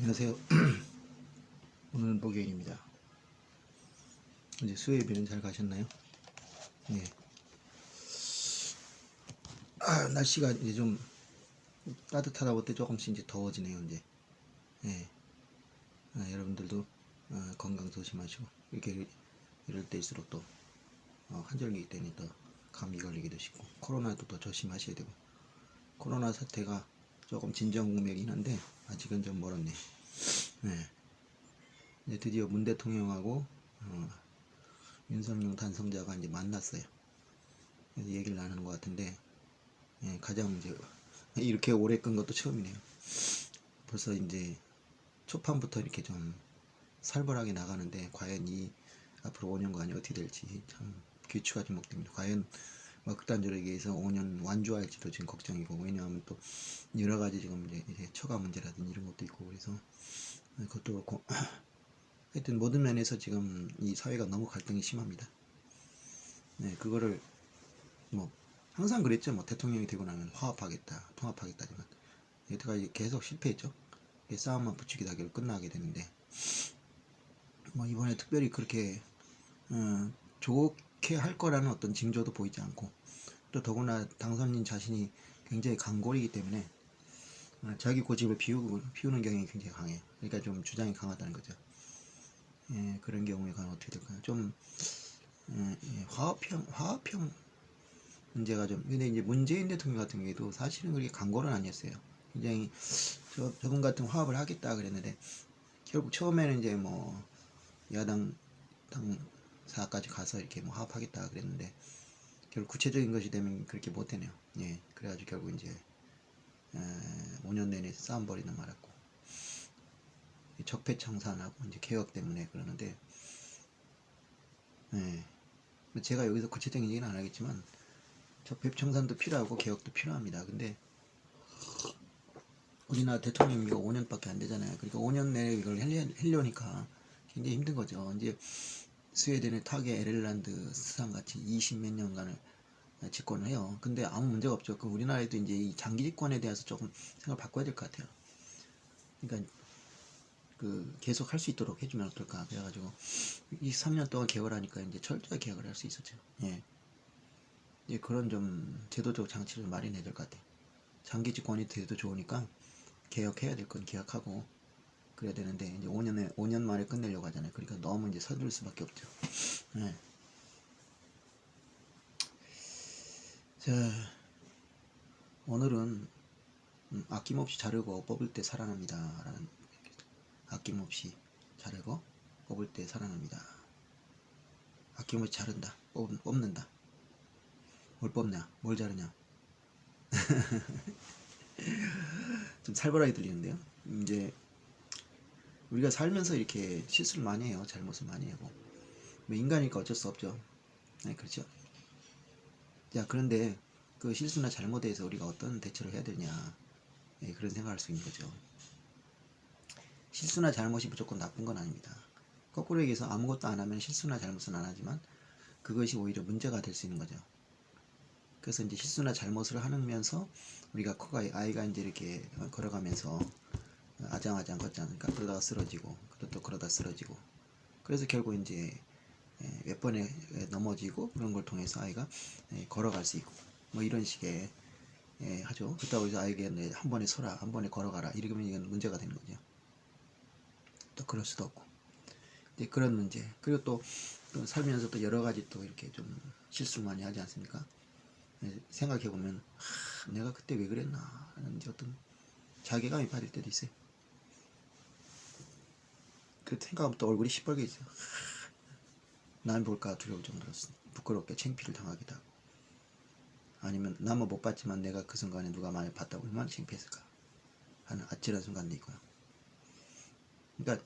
안녕하세요. 오늘은 목요일입니다. 이제 수요일은 잘 가셨나요? 네. 날씨가 이제 좀 따뜻하다 보때 조금씩 이제 더워지네요. 이제. 네. 여러분들도 건강 조심하시고 이렇게 이럴 때일수록 또 환절기 때문에 또 감기 걸리기도 쉽고 코로나도 더 조심하셔야 되고 코로나 사태가 조금 진정 국면이긴 한데 아직은 좀 멀었네. 네. 이제 드디어 문 대통령하고 윤석열 단성자가 이제 만났어요. 그래서 얘기를 나누는 것 같은데 가장 이제 이렇게 오래 끈 것도 처음이네요. 벌써 이제 초판부터 이렇게 좀 살벌하게 나가는데 과연 이 앞으로 5년간이 어떻게 될지 참 귀추가 주목됩니다. 과연 뭐 극단적으로 해서 5년 완주할지도 지금 걱정이고, 왜냐하면 또 여러 가지 지금 이제 처가 문제라든지 이런 것도 있고 그래서 그것도 그렇고 하여튼 모든 면에서 지금 이 사회가 너무 갈등이 심합니다. 네, 그거를 뭐 항상 그랬죠. 뭐 대통령이 되고 나면 화합하겠다, 통합하겠다지만 여태까지 계속 실패했죠. 싸움만 부추기다 결국 끝나게 되는데 뭐 이번에 특별히 그렇게 좋게 할 거라는 어떤 징조도 보이지 않고, 또 더구나 당선인 자신이 굉장히 강골이기 때문에 자기 고집을 피우는 경향이 굉장히 강해요. 그러니까 좀 주장이 강하다는 거죠. 그런 경우에 과연 어떻게 될까요? 좀 화합형 문제가 좀. 근데 이제 문재인 대통령 같은 경우에도 사실은 그렇게 강골은 아니었어요. 굉장히 저분 같은 화합을 하겠다 그랬는데 결국 처음에는 이제 뭐 야당 당사까지 가서 이렇게 뭐 화합하겠다 그랬는데 결국 구체적인 것이 되면 그렇게 못 되네요. 예, 그래가지고 결국 이제 5년 내내 싸움 벌이는 말았고 적폐청산하고 이제 개혁 때문에 그러는데, 예, 제가 여기서 구체적인 얘기는 안 하겠지만 적폐청산도 필요하고 개혁도 필요합니다. 근데 우리나라 대통령이 5년밖에 안 되잖아요. 그러니까 5년 내에 이걸 하려니까 굉장히 힘든 거죠. 이제 스웨덴의 타게 에렐란드 수상같이 20몇 년간을 집권을 해요. 근데 아무 문제가 없죠. 그 우리나라에도 이제 이 장기 집권에 대해서 조금 생각을 바꿔야 될 것 같아요. 그러니까 그 계속 할 수 있도록 해주면 어떨까. 그래가지고 23년 동안 개혁을 하니까 이제 철저히 개혁을 할 수 있었죠. 예. 이제 그런 좀 제도적 장치를 마련해야 될 것 같아요. 장기 집권이 돼도 좋으니까 개혁해야 될 건 개혁하고 그래야 되는데 이제 5년 만에 끝내려고 하잖아요. 그러니까 너무 이제 서둘 수밖에 없죠. 예. 자, 오늘은 아낌없이 자르고 뽑을 때 살아납니다. 라는, 아낌없이 자르고 뽑을 때 살아납니다. 아낌없이 자른다. 뽑는다. 뭘 뽑냐? 뭘 자르냐? 좀 살벌하게 들리는데요. 이제 우리가 살면서 이렇게 실수를 많이 해요. 잘못을 많이 하고. 뭐 인간이니까 어쩔 수 없죠. 네, 그렇죠. 자, 그런데 그 실수나 잘못에 대해서 우리가 어떤 대처를 해야 되냐. 네, 그런 생각을 할 수 있는 거죠. 실수나 잘못이 무조건 나쁜 건 아닙니다. 거꾸로 얘기해서 아무것도 안 하면 실수나 잘못은 안 하지만 그것이 오히려 문제가 될 수 있는 거죠. 그래서 이제 실수나 잘못을 하면서 우리가 아이가 이제 이렇게 걸어가면서 아장아장 걷지 않으니까 그러다가 쓰러지고 또 그러다 쓰러지고, 그래서 결국 이제 몇 번에 넘어지고 그런 걸 통해서 아이가 걸어갈 수 있고 뭐 이런 식의 하죠. 그렇다고 해서 아이에게 한 번에 서라, 한 번에 걸어가라 이러면 이건 문제가 되는 거죠. 또 그럴 수도 없고 이제 그런 문제. 그리고 또 살면서 또 여러 가지 또 이렇게 좀 실수 많이 하지 않습니까? 생각해보면 내가 그때 왜 그랬나 하는 이제 어떤 자괴감이 빠질 때도 있어요. 그 생각하면 또 얼굴이 시뻘게 있어요. 남 볼까 두려울 정도로 부끄럽게 창피를 당하기도 하고, 아니면 남은 못 봤지만 내가 그 순간에 누가 많이 봤다고 얼마나 창피했을까 하는 아찔한 순간도 있고요. 그러니까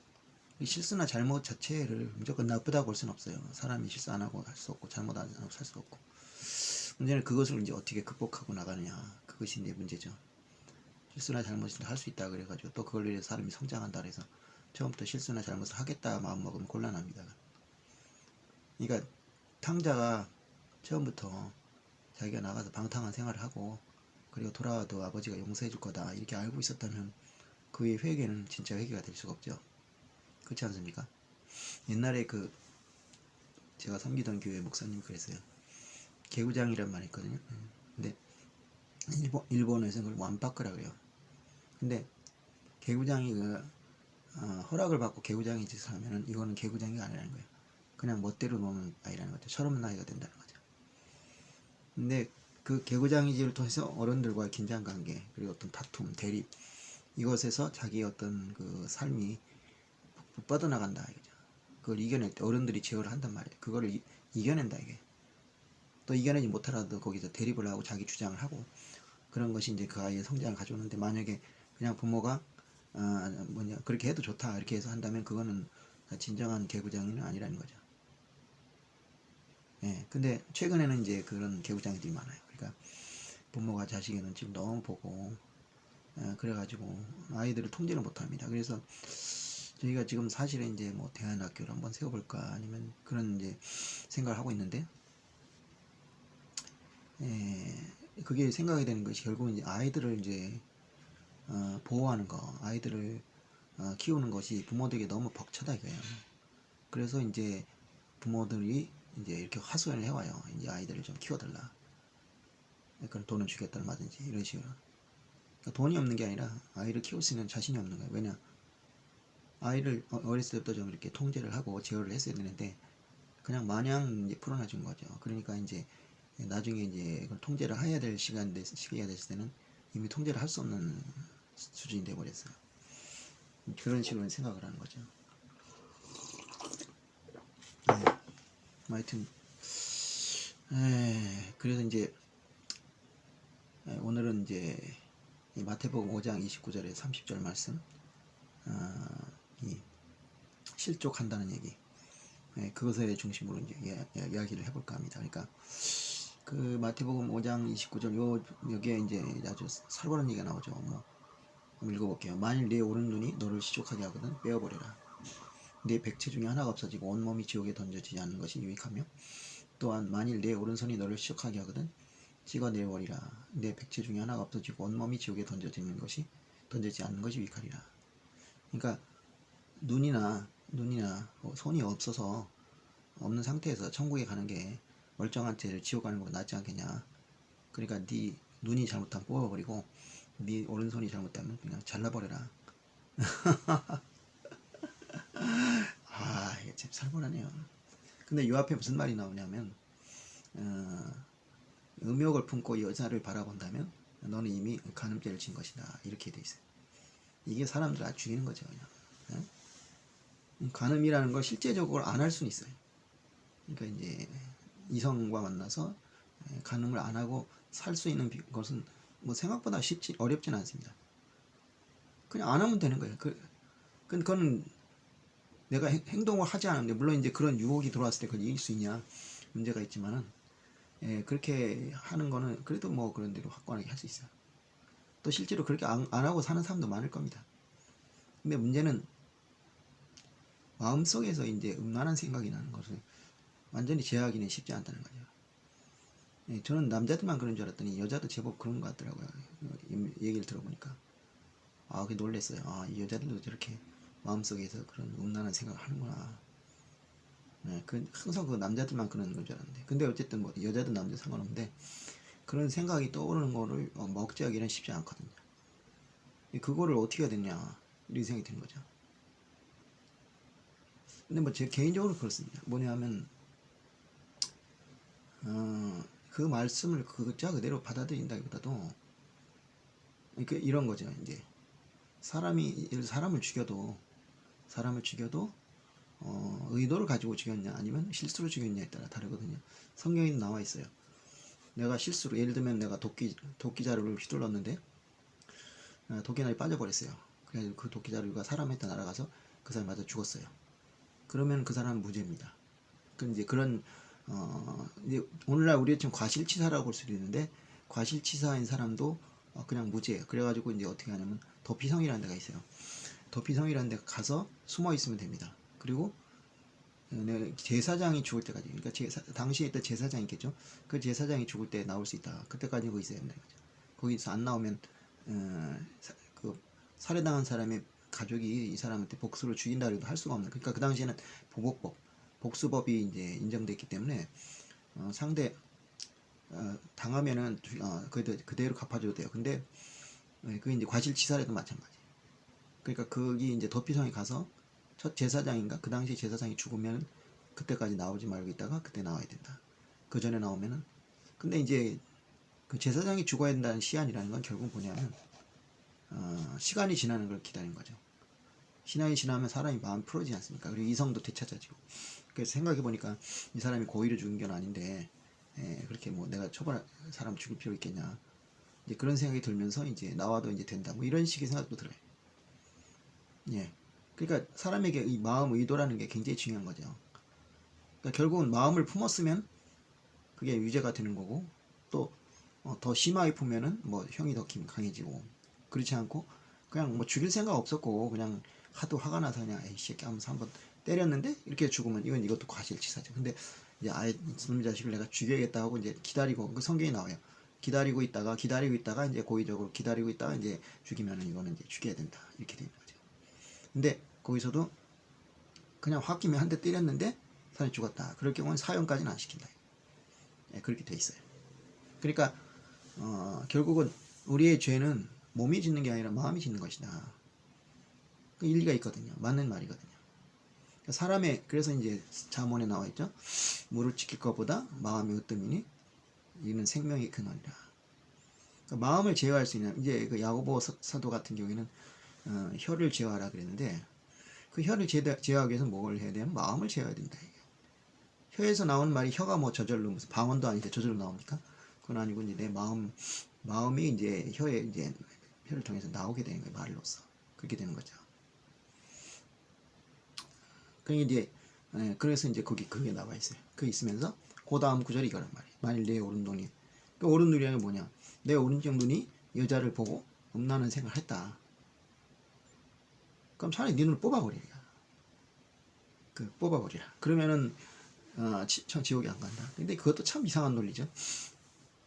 실수나 잘못 자체를 무조건 나쁘다고 볼 수는 없어요. 사람이 실수 안 하고 할 수 없고 잘못 안 하고 살 수 없고, 문제는 그것을 이제 어떻게 극복하고 나가느냐, 그것이 이제 문제죠. 실수나 잘못을 할 수 있다 그래가지고 또 그걸 위해서 사람이 성장한다 그래서 처음부터 실수나 잘못을 하겠다 마음먹으면 곤란합니다. 그러니까 탕자가 처음부터 자기가 나가서 방탕한 생활을 하고 그리고 돌아와도 아버지가 용서해 줄 거다 이렇게 알고 있었다면 그의 회개는 진짜 회개가 될 수가 없죠. 그렇지 않습니까? 옛날에 그 제가 섬기던 교회 목사님이 그랬어요. 개구장이란 말이 있거든요. 근데 일본에서 그걸 완파크라 그래요. 근데 개구장이 허락을 받고 개구장이 짓을 하면은 이거는 개구장이 아니라는 거예요. 그냥 멋대로 노는 아이라는 거죠. 철없는 아이가 된다는 거죠. 근데 그 개구장이질을 통해서 어른들과의 긴장관계, 그리고 어떤 다툼, 대립, 이것에서 자기의 어떤 그 삶이 뻗어나간다 이거죠. 그걸 이겨낼 때 어른들이 제어를 한단 말이에요. 그거를 이겨낸다 이게. 또 이겨내지 못하라도 거기서 대립을 하고 자기 주장을 하고, 그런 것이 이제 그 아이의 성장을 가져오는데, 만약에 그냥 부모가 그렇게 해도 좋다 이렇게 해서 한다면 그거는 진정한 개구장이는 아니라는 거죠. 예. 근데 최근에는 이제 그런 개구장이들이 많아요. 그러니까 부모가 자식의 눈치를 너무 보고, 그래가지고 아이들을 통제를 못합니다. 그래서 저희가 지금 사실은 이제 뭐 대안학교를 한번 세워볼까, 아니면 그런 이제 생각을 하고 있는데, 그게 생각이 되는 것이 결국은 이제 아이들을 이제 보호하는 거, 아이들을 키우는 것이 부모들에게 너무 벅차다 이거예요. 그래서 이제 부모들이 이제 이렇게 하소연을 해와요. 이제 아이들을 좀 키워달라. 그런 돈을 주겠다 얼마든지 이런 식으로. 그러니까 돈이 없는 게 아니라 아이를 키울 수 있는 자신이 없는 거예요. 왜냐? 아이를 어렸을 때부터 좀 이렇게 통제를 하고 제어를 했어야 되는데, 그냥 마냥 이제 풀어놔준 거죠. 그러니까 이제 나중에 이제 그걸 통제를 해야 될 시기가 됐을 때는 이미 통제를 할 수 없는 수준이 돼 버렸어요. 그런 식으로 생각을 하는 거죠. 하여튼 그래서 이제 오늘은 이제 마태복음 5장 29절에 30절 말씀, 이 실족한다는 얘기, 그것에 중심으로 이제 이야기를 해볼까 합니다. 그러니까 그 마태복음 5장 29절 여기에 이제 아주 살벌한 얘기가 나오죠. 뭐 한번 읽어볼게요. 만일 네 오른눈이 너를 시족하게 하거든 빼어버려라. 네 백체 중에 하나가 없어지고 온몸이 지옥에 던져지지 않는 것이 유익하며, 또한 만일 내 오른손이 너를 시족하게 하거든 찍어내버리라. 내 백체 중에 하나가 없어지고 온몸이 지옥에 던져지지 않는 것이 유익하리라. 그러니까 눈이나 손이 없어서 없는 상태에서 천국에 가는 게 멀쩡한 채를 지옥 가는 것보다 낫지 않겠냐. 그러니까 네 눈이 잘못하면 뽑아버리고, 네 오른손이 잘못하면 그냥 잘라버려라. 이게 참 살벌하네요. 근데 이 앞에 무슨 말이 나오냐면, 음욕을 품고 여자를 바라본다면 너는 이미 간음죄를 진 것이다 이렇게 돼 있어요. 이게 사람들을 아주 죽이는 거죠. 그냥. 간음이라는 걸 실제적으로 안 할 수는 있어요. 그러니까 이제 이성과 만나서 간음을 안 하고 살 수 있는 것은 뭐 생각보다 어렵지는 않습니다. 그냥 안 하면 되는 거예요. 그건 내가 행동을 하지 않았는데, 물론 이제 그런 유혹이 들어왔을 때 그걸 이길 수 있냐 문제가 있지만은, 그렇게 하는 거는 그래도 뭐 그런 대로 확고하게 할 수 있어요. 또 실제로 그렇게 안 하고 사는 사람도 많을 겁니다. 근데 문제는 마음속에서 이제 음란한 생각이 나는 것을 완전히 제어하기는 쉽지 않다는 거죠. 저는 남자들만 그런 줄 알았더니 여자도 제법 그런 것 같더라고요. 얘기를 들어보니까. 그게 놀랬어요. 이 여자들도 저렇게 마음속에서 그런 음란한 생각을 하는구나. 항상 그 남자들만 그런 건 줄 알았는데, 근데 어쨌든 뭐 여자든 남자 상관없는데 그런 생각이 떠오르는 거를 억제하기는 쉽지 않거든요. 그거를 어떻게 해야 되냐 이런 생각이 드는 거죠. 근데 뭐 제 개인적으로 그렇습니다. 뭐냐면 그 말씀을 그자 그대로 받아들인다기보다도 이런 거죠. 이제 사람을 죽여도 의도를 가지고 죽였냐 아니면 실수로 죽였냐에 따라 다르거든요. 성경에 나와 있어요. 내가 실수로, 예를 들면 내가 도끼자루를 휘둘렀는데 도끼날이 빠져버렸어요. 그래서 그 도끼자루가 사람한테 날아가서 그 사람이 맞아 죽었어요. 그러면 그 사람은 무죄입니다. 이제 그런 이제 오늘날 우리가 지금 과실치사라고 볼 수도 있는데, 과실치사인 사람도 그냥 무죄예요. 그래가지고 이제 어떻게 하냐면 도피성이라는 데가 있어요. 도피성이라는 데 가서 숨어 있으면 됩니다. 그리고 제사장이 죽을 때까지, 그러니까 당시에 있던 제사장이 있겠죠. 그 제사장이 죽을 때 나올 수 있다. 그때까지 거기 있어야 된다. 거기서 안 나오면 그 살해당한 사람의 가족이 이 사람한테 복수를 죽인다 해도 할 수가 없는. 그러니까 그 당시에는 보복법, 복수법이 이제 인정됐기 때문에 상대 당하면은 그대로 갚아줘도 돼요. 근데 그 이제 과실치사라도 마찬가지. 그러니까 거기 이제 도피성에 가서 첫 제사장인가 그 당시 제사장이 죽으면 그때까지 나오지 말고 있다가 그때 나와야 된다. 그 전에 나오면은 근데 이제 그 제사장이 죽어야 된다는 시한이라는 건 결국 뭐냐면 시간이 지나는 걸 기다린 거죠. 시간이 지나면 사람이 마음 풀어지지 않습니까? 그리고 이성도 되찾아지고. 그래서 생각해 보니까 이 사람이 고의로 죽은 건 아닌데 그렇게 뭐 내가 처벌 사람 죽일 필요 있겠냐. 이제 그런 생각이 들면서 이제 나와도 이제 된다. 뭐 이런 식의 생각도 들어요. 예. 그러니까 사람에게 이 마음 의도라는 게 굉장히 중요한 거죠. 그러니까 결국은 마음을 품었으면 그게 유죄가 되는 거고 또 더 심하게 품면은 뭐 형이 더 강해지고 그렇지 않고 그냥 뭐 죽일 생각 없었고 그냥 하도 화가 나서 그냥 에이 새끼 하면서 한번 때렸는데 이렇게 죽으면 이것도 과실치사죠. 근데 이제 아예 놈 자식을 내가 죽여야겠다 하고 이제 기다리고 그 성경이 나와요. 기다리고 있다가 이제 고의적으로 기다리고 있다가 이제 죽이면은 이거는 이제 죽여야 된다 이렇게 되는 거죠. 근데 거기서도 그냥 홧김에 한 대 때렸는데 사람이 죽었다. 그럴 경우는 사형까지는 안 시킨다. 예, 그렇게 돼 있어요. 그러니까 결국은 우리의 죄는 몸이 짓는 게 아니라 마음이 짓는 것이다. 그 일리가 있거든요. 맞는 말이거든요. 그래서 이제 잠언에 나와 있죠. 물을 지킬 것보다 마음이 으뜸이니 이는 생명의 근원이라. 그러니까 마음을 제어할 수 있는 이제 그 야고보 사도 같은 경우에는 혀를 제어하라 그랬는데 그 혀를 제어하기 위해서 뭘 해야 되냐면 마음을 제어해야 된다. 혀에서 나오는 말이 혀가 뭐 저절로 무슨 방언도 아닌데 저절로 나옵니까? 그건 아니고 이제 내 마음이 이제 혀를 통해서 나오게 되는 거예요. 말로써 그렇게 되는 거죠. 그러니까 이제 그래서 이제 그게 나와 있어요. 그 있으면서 그 다음 구절이 이거란 말이에요. 만일 내 오른눈이 그 오른눈이라는 게 뭐냐? 내 오른쪽 눈이 여자를 보고 음란한 생각을 했다. 그럼 차라리 네 눈을 뽑아버리라. 뽑아버리라. 그러면은 지옥에 안 간다. 근데 그것도 참 이상한 논리죠.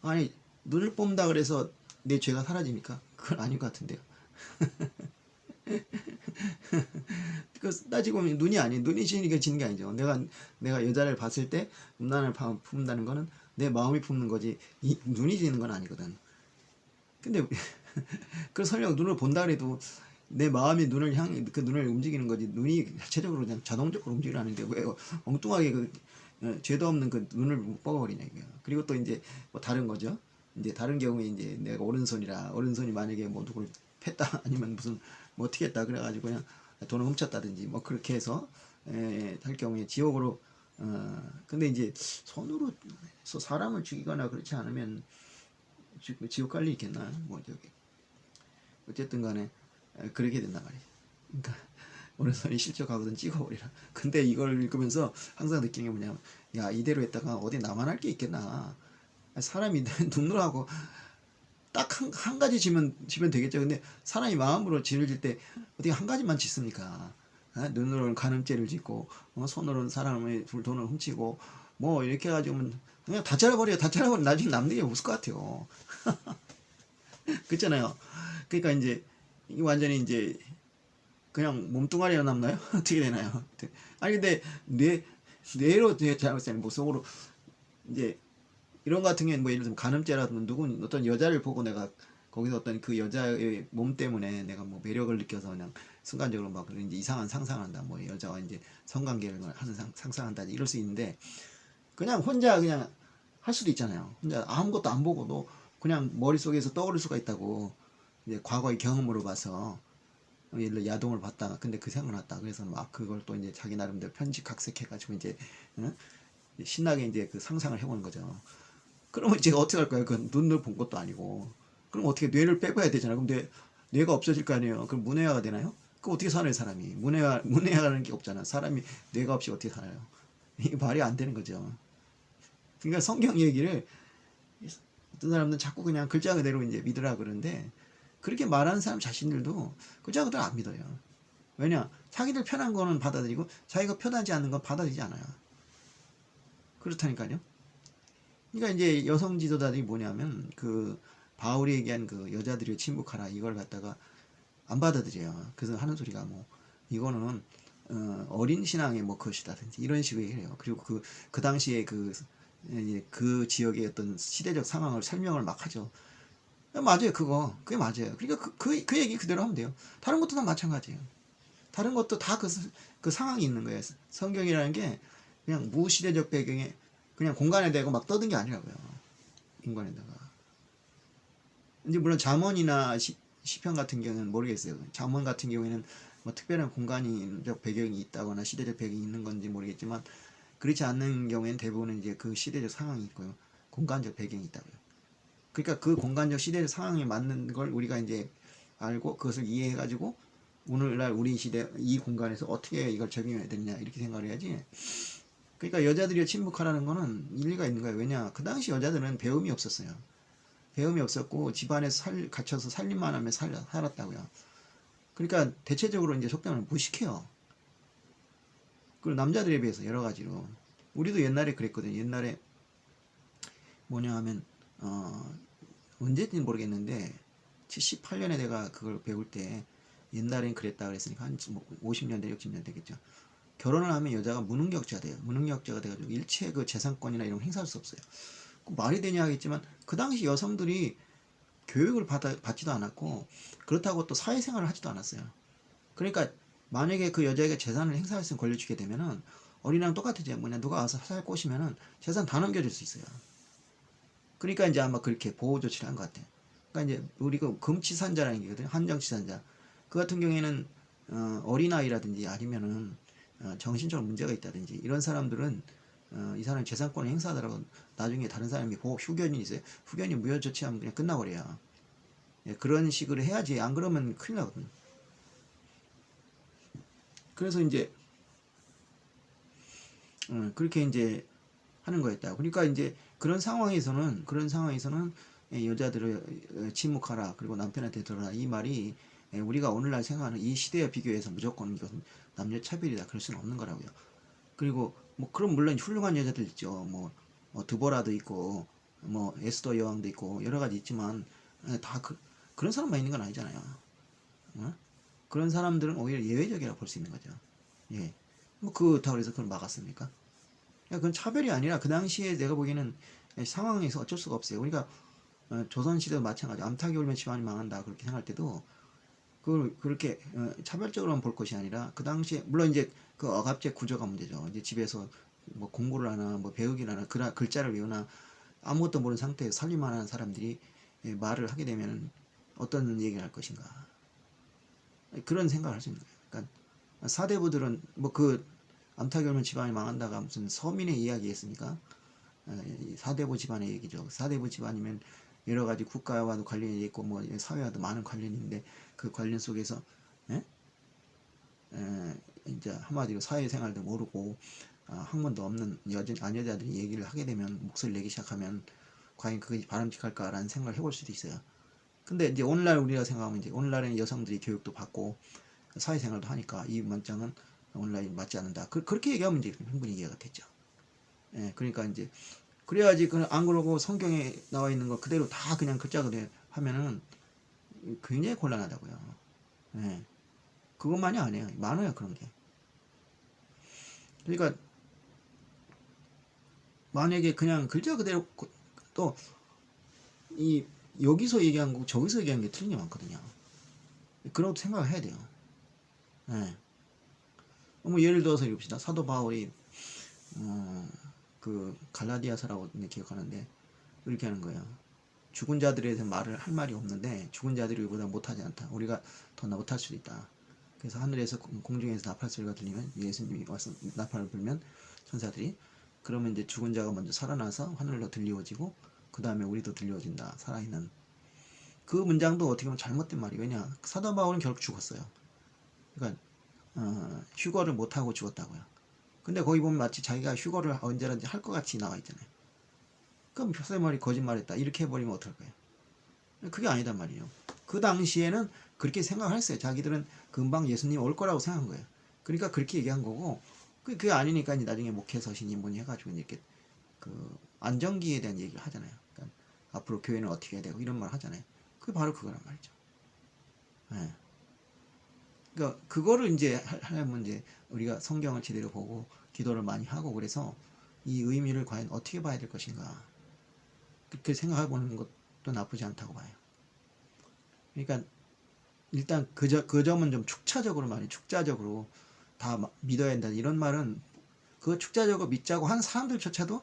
아니 눈을 뽑는다 그래서 내 죄가 사라집니까? 그건 아닌 것 같은데요. 그 따지고 보면 눈이 지는 게 아니죠. 내가 여자를 봤을 때 음란을 품는다는 거는 내 마음이 품는 거지 이 눈이 지는 건 아니거든. 근데 그 설령 눈을 본다 그래도 내 마음이 그 눈을 움직이는 거지 눈이 자체적으로 그냥 자동적으로 움직이라는데 왜 엉뚱하게 죄도 없는 그 눈을 뽑아버리냐 이거야. 그리고 또 이제 뭐 다른 거죠. 이제 다른 경우에 이제 내가 오른손이 만약에 뭐 누구를 팼다 아니면 무슨 뭐 어떻게 했다 그래가지고 그냥 돈을 훔쳤다든지 뭐 그렇게 해서 할 경우에 지옥으로 근데 이제 손으로 사람을 죽이거나 그렇지 않으면 지옥 갈 일 있겠나 뭐 저기 어쨌든 간에 그렇게 된단 말이에요. 그러니까 오른손이 실족하거든 찍어버리라. 근데 이걸 읽으면서 항상 느끼는 게 뭐냐면 야 이대로 했다가 어디 나만 할 게 있겠나. 사람이 눈으로하고 딱 한 가지 지면 되겠죠. 근데 사람이 마음으로 죄를 질 때 어떻게 한 가지만 짓습니까? 눈으로는 간음죄를 짓고 손으로는 사람의 돈을 훔치고 뭐 이렇게 해가지고 그냥 다 잘라버려 나중에 남는 게 없을 것 같아요. 그렇잖아요. 그러니까 이제 완전히 이제 그냥 몸뚱아리가 남나요? 어떻게 되나요? 아니 근데 뇌로 잘못되는 뭐 속으로 이제 이런 같은 경우는 뭐 예를 들면 간음죄라든지 어떤 여자를 보고 내가 거기서 어떤 그 여자의 몸 때문에 내가 뭐 매력을 느껴서 그냥 순간적으로 막 이제 이상한 상상을 한다. 뭐 여자와 이제 성관계를 하는 상상한다. 이럴 수 있는데 그냥 혼자 그냥 할 수도 있잖아요. 혼자 아무것도 안 보고도 그냥 머릿속에서 떠오를 수가 있다고. 이제 과거의 경험으로 봐서 예를 들어 야동을 봤다. 근데 그 생각을 났다. 그래서 막 그걸 또 이제 자기 나름대로 편집 각색해가지고 이제 신나게 이제 그 상상을 해보는 거죠. 그러면 제가 어떻게 할 거예요? 그 눈을 본 것도 아니고. 그럼 어떻게 뇌를 빼봐야 되잖아요. 근데 뇌가 없어질 거 아니에요. 그럼 문해화가 되나요? 그럼 어떻게 살아요, 사람이? 문해화라는 게 없잖아. 사람이 뇌가 없이 어떻게 살아요? 이게 말이 안 되는 거죠. 그러니까 성경 얘기를 어떤 사람들은 자꾸 그냥 글자 그대로 이제 믿으라 그러는데 그렇게 말하는 사람 자신들도 글자 그대로 안 믿어요. 왜냐? 자기들 편한 거는 받아들이고 자기가 편하지 않는 건 받아들이지 않아요. 그렇다니까요. 그러니까 이제 여성 지도자들이 뭐냐면 그 바울이 얘기한 그 여자들이 침묵하라 이걸 갖다가 안 받아들여요. 그래서 하는 소리가 뭐 이거는 어린 신앙의 뭐 것이다든지 이런 식으로 해요. 그리고 그 당시에 그 지역의 어떤 시대적 상황을 설명을 막 하죠. 맞아요, 그게 맞아요. 그러니까 그 얘기 그대로 하면 돼요. 다른 것도 다 마찬가지예요. 다른 것도 다 그 상황이 있는 거예요. 성경이라는 게 그냥 무시대적 배경에 그냥 공간에 대고 막 떠든 게 아니라고요. 인간에다가. 이제 물론 잠언이나 시편 같은 경우는 모르겠어요. 잠언 같은 경우에는 뭐 특별한 공간적 배경이 있다거나 시대적 배경이 있는 건지 모르겠지만 그렇지 않는 경우에는 대부분은 이제 그 시대적 상황이 있고요. 공간적 배경이 있다고요. 그러니까 그 공간적 시대적 상황에 맞는 걸 우리가 이제 알고 그것을 이해해가지고 오늘날 우리 시대 이 공간에서 어떻게 이걸 적용해야 되느냐 이렇게 생각을 해야지. 그러니까 여자들이 침묵하라는 거는 일리가 있는 거예요. 왜냐 그 당시 여자들은 배움이 없었어요. 배움이 없었고 집안에 갇혀서 살림만 하며 살았다고요. 그러니까 대체적으로 이제 속담을 무식해요. 그리고 남자들에 비해서 여러 가지로 우리도 옛날에 그랬거든요. 옛날에 뭐냐 하면 언제인지 모르겠는데 78년에 내가 그걸 배울 때 옛날엔 그랬다 그랬으니까 한 50년대 60년 되겠죠. 결혼을 하면 여자가 무능력자가 돼요. 무능력자가 돼가지고 일체 그 재산권이나 이런 거 행사할 수 없어요. 말이 되냐 하겠지만 그 당시 여성들이 교육을 받지도 않았고 그렇다고 또 사회생활을 하지도 않았어요. 그러니까 만약에 그 여자에게 재산을 행사할 수 있는 권리 주게 되면은 어린애랑 똑같아져요. 뭐냐 누가 와서 살 꼬시면은 재산 다 넘겨줄 수 있어요. 그러니까 이제 아마 그렇게 보호 조치를 한 것 같아요. 그러니까 이제 우리가 금치산자라는 게 있거든요. 한정치산자. 그 같은 경우에는 어린아이라든지 아니면은 정신적으로 문제가 있다든지 이런 사람들은 이 사람이 재산권을 행사하더라도 나중에 다른 사람이 보호 후견이 있어요. 후견이 무효 조치하면 그냥 끝나버려요. 예, 그런 식으로 해야지 안 그러면 큰일 나거든요. 그래서 이제 그렇게 이제 하는 거였다. 그러니까 이제 그런 상황에서는 여자들을 침묵하라 그리고 남편한테 들어라 이 말이 우리가 오늘날 생각하는 이 시대에 비교해서 무조건 이것은 남녀 차별이다 그럴 수는 없는 거라고요. 그리고 뭐 그럼 물론 훌륭한 여자들 있죠. 뭐 드보라도 있고 뭐 에스더 여왕도 있고 여러 가지 있지만 다 그런 사람만 있는 건 아니잖아요. 어? 그런 사람들은 오히려 예외적이라고 볼 수 있는 거죠. 예. 뭐 그렇다고 해서 그걸 막았습니까? 그건 차별이 아니라 그 당시에 내가 보기에는 상황에서 어쩔 수가 없어요. 우리가 조선시대도 마찬가지 암탉이 울면 집안이 망한다 그렇게 생각할 때도 그걸 그렇게 차별적으로만 볼 것이 아니라 그 당시에 물론 이제 그 억압제 구조가 문제죠. 이제 집에서 뭐 공부를 하나 뭐 배우기를 하나 글자를 외우나 아무것도 모르는 상태에서 살림만 하는 사람들이 말을 하게 되면 어떤 얘기를 할 것인가 그런 생각을 할 수 있는 거예요. 그러니까 사대부들은 뭐 그 암탉이 울면 집안이 망한다가 무슨 서민의 이야기였습니까? 사대부 집안의 얘기죠. 사대부 집안이면 여러 가지 국가와도 관련이 있고 뭐 사회와도 많은 관련이 있는데 그 관련 속에서 에? 이제 한마디로 사회생활도 모르고 학문도 없는 아녀자들이 얘기를 하게 되면 목소리를 내기 시작하면 과연 그게 바람직할까라는 생각을 해볼 수도 있어요. 근데 이제 오늘날 우리가 생각하면 이제 오늘날에는 여성들이 교육도 받고 사회생활도 하니까 이 문장은 오늘날이 맞지 않는다. 그렇게 얘기하면 이제 충분히 이해가 됐죠. 예, 그러니까 이제 그래야지 안 그러고 성경에 나와 있는 거 그대로 다 그냥 글자 그대로 하면은 굉장히 곤란하다고요. 예, 그것만이 아니에요. 많아요 그런 게. 그러니까 만약에 그냥 글자 그대로 또 이 여기서 얘기한 거 저기서 얘기한 게 틀린 게 많거든요. 그런 것도 생각을 해야 돼요. 예. 뭐 예를 들어서 이봅시다. 사도 바울이 그 갈라디아서라고 기억하는데 이렇게 하는 거예요. 죽은 자들에 대해서 말을 할 말이 없는데 죽은 자들이 우리보다 못하지 않다. 우리가 더 못할 수도 있다. 그래서 하늘에서 공중에서 나팔 소리가 들리면 예수님이 와서 나팔을 불면 천사들이 그러면 이제 죽은 자가 먼저 살아나서 하늘로 들리워지고 그 다음에 우리도 들리워진다. 살아있는 그 문장도 어떻게 보면 잘못된 말이에요. 왜냐 사도 바울은 결국 죽었어요. 그러니까 휴거를 못하고 죽었다고요. 근데 거기 보면 마치 자기가 휴거를 언제든지 할 것 같이 나와 있잖아요. 그럼 사도바울이 거짓말했다 이렇게 해버리면 어떨 거예요? 그게 아니단 말이에요. 그 당시에는 그렇게 생각을 했어요. 자기들은 금방 예수님 올 거라고 생각한 거예요. 그러니까 그렇게 얘기한 거고 그게 아니니까 이제 나중에 목회서신이 뭐니 해가지고 이렇게 그 안정기에 대한 얘기를 하잖아요. 그러니까 앞으로 교회는 어떻게 해야 되고 이런 말 하잖아요. 그게 바로 그거란 말이죠. 네. 그러니까 그거를 이제 하려면 이제 우리가 성경을 제대로 보고 기도를 많이 하고 그래서 이 의미를 과연 어떻게 봐야 될 것인가 그렇게 생각해 보는 것도 나쁘지 않다고 봐요. 그러니까 일단 그 점은 좀 축차적으로 말해 축자적으로 다 믿어야 된다 이런 말은 그 축자적으로 믿자고 한 사람들조차도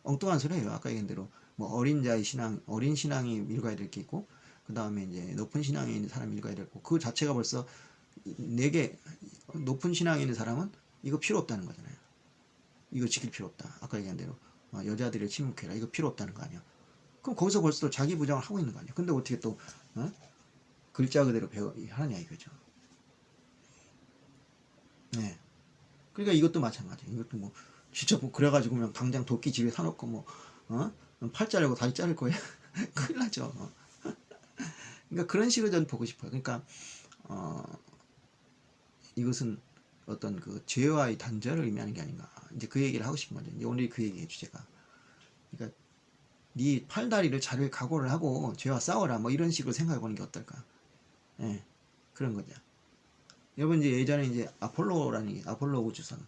엉뚱한 소리예요. 아까 얘기한 대로 뭐 어린 자의 신앙, 어린 신앙이 읽어야 될 게 있고 그 다음에 이제 높은 신앙에 있는 사람이 읽어야 되고 그 자체가 벌써 내게 높은 신앙에 있는 사람은 이거 필요 없다는 거잖아요. 이거 지킬 필요 없다. 아까 얘기한 대로 여자들의 침묵해라 이거 필요 없다는 거 아니야. 그럼 거기서 벌써 또 자기 부정을 하고 있는 거 아니야. 근데 어떻게 또 어? 글자 그대로 하느냐 이거죠. 네. 그러니까 이것도 마찬가지예요. 이것도 뭐 진짜 뭐 그래가지고 그냥 당장 도끼 집에 사놓고 뭐 팔 자르고 다리 자를 거야. 큰일 나죠. 그러니까 그런 식으로 저는 보고 싶어요. 그러니까 어, 이것은 어떤 그 죄와의 단절을 의미하는 게 아닌가. 이제 그 얘기를 하고 싶은 거죠. 이제 오늘 그 얘기의 주제가. 그러니까 네 팔다리를 자를 각오를 하고 죄와 싸워라. 뭐 이런 식으로 생각해 보는 게 어떨까. 예, 그런 거죠. 여러분 이제 예전에 이제 아폴로 우주선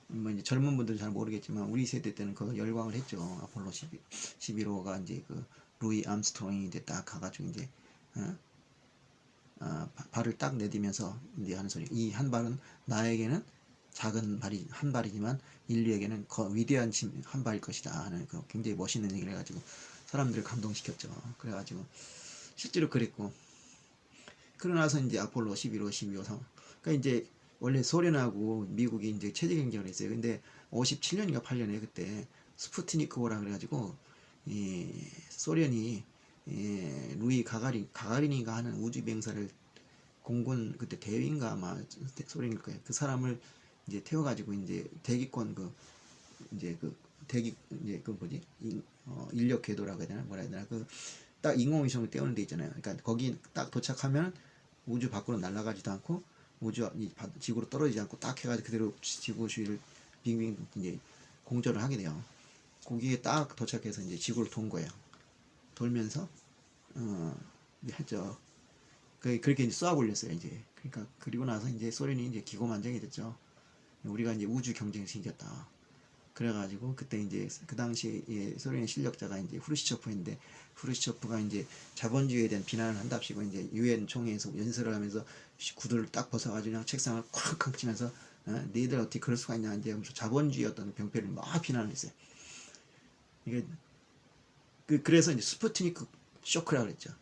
뭐 이제 젊은 분들은 잘 모르겠지만 우리 세대 때는 그거 열광을 했죠. 아폴로 11호가 이제 그 루이 암스트롱이 이제 딱 가가지고 이제 어? 발을 딱 내디면서 이제 하는 소리. 이 한 발은 나에게는 작은 발이 한 발이지만 인류에게는 위대한 한 발일 것이다 하는 그 굉장히 멋있는 얘기를 해가지고 사람들을 감동시켰죠. 그래가지고 실제로 그랬고 그러고 나서 이제 아폴로 11호, 12호, 3. 그러니까 이제 원래 소련하고 미국이 이제 체제 경쟁을 했어요. 근데 57년인가 8년에 그때 스푸트니크호라 그래가지고 이 소련이 루이 가가린이가 하는 우주 비행사를 공군 그때 대위인가 아마 소련일 거예요. 그 사람을 이제 태워가지고 이제 대기권 그 이제 그 대기 이제 그 뭐지 인력 궤도라고 해야 되나 뭐라 해야 되나 그 딱 인공위성을 떼우는 데 있잖아요. 그러니까 거기 딱 도착하면 우주 밖으로 날아가지도 않고 지구로 떨어지지 않고 딱 해가지고 그대로 지구 주위를 빙빙 이제 공전을 하게 돼요. 거기에 딱 도착해서 이제 지구를 돈 거예요. 돌면서 했죠. 그렇게 이제 쏘아 올렸어요 이제. 그러니까 그리고 나서 이제 소련이 이제 기고만장이 됐죠. 우리가 이제 우주 경쟁이 생겼다. 그래가지고 그때 이제 그 당시에 소련의 실력자가 이제 후르시초프인데 후르시초프가 이제 자본주의에 대한 비난을 한답시고 이제 유엔 총회에서 연설을 하면서 구두를 딱 벗어가지고 그냥 책상을 콱콱 치면서 너희들 어떻게 그럴 수가 있냐 이제 하면서 자본주의 어떤 병폐를 막 비난을 했어요. 이게 그래서 이제 스푸트니크 쇼크라 그랬죠.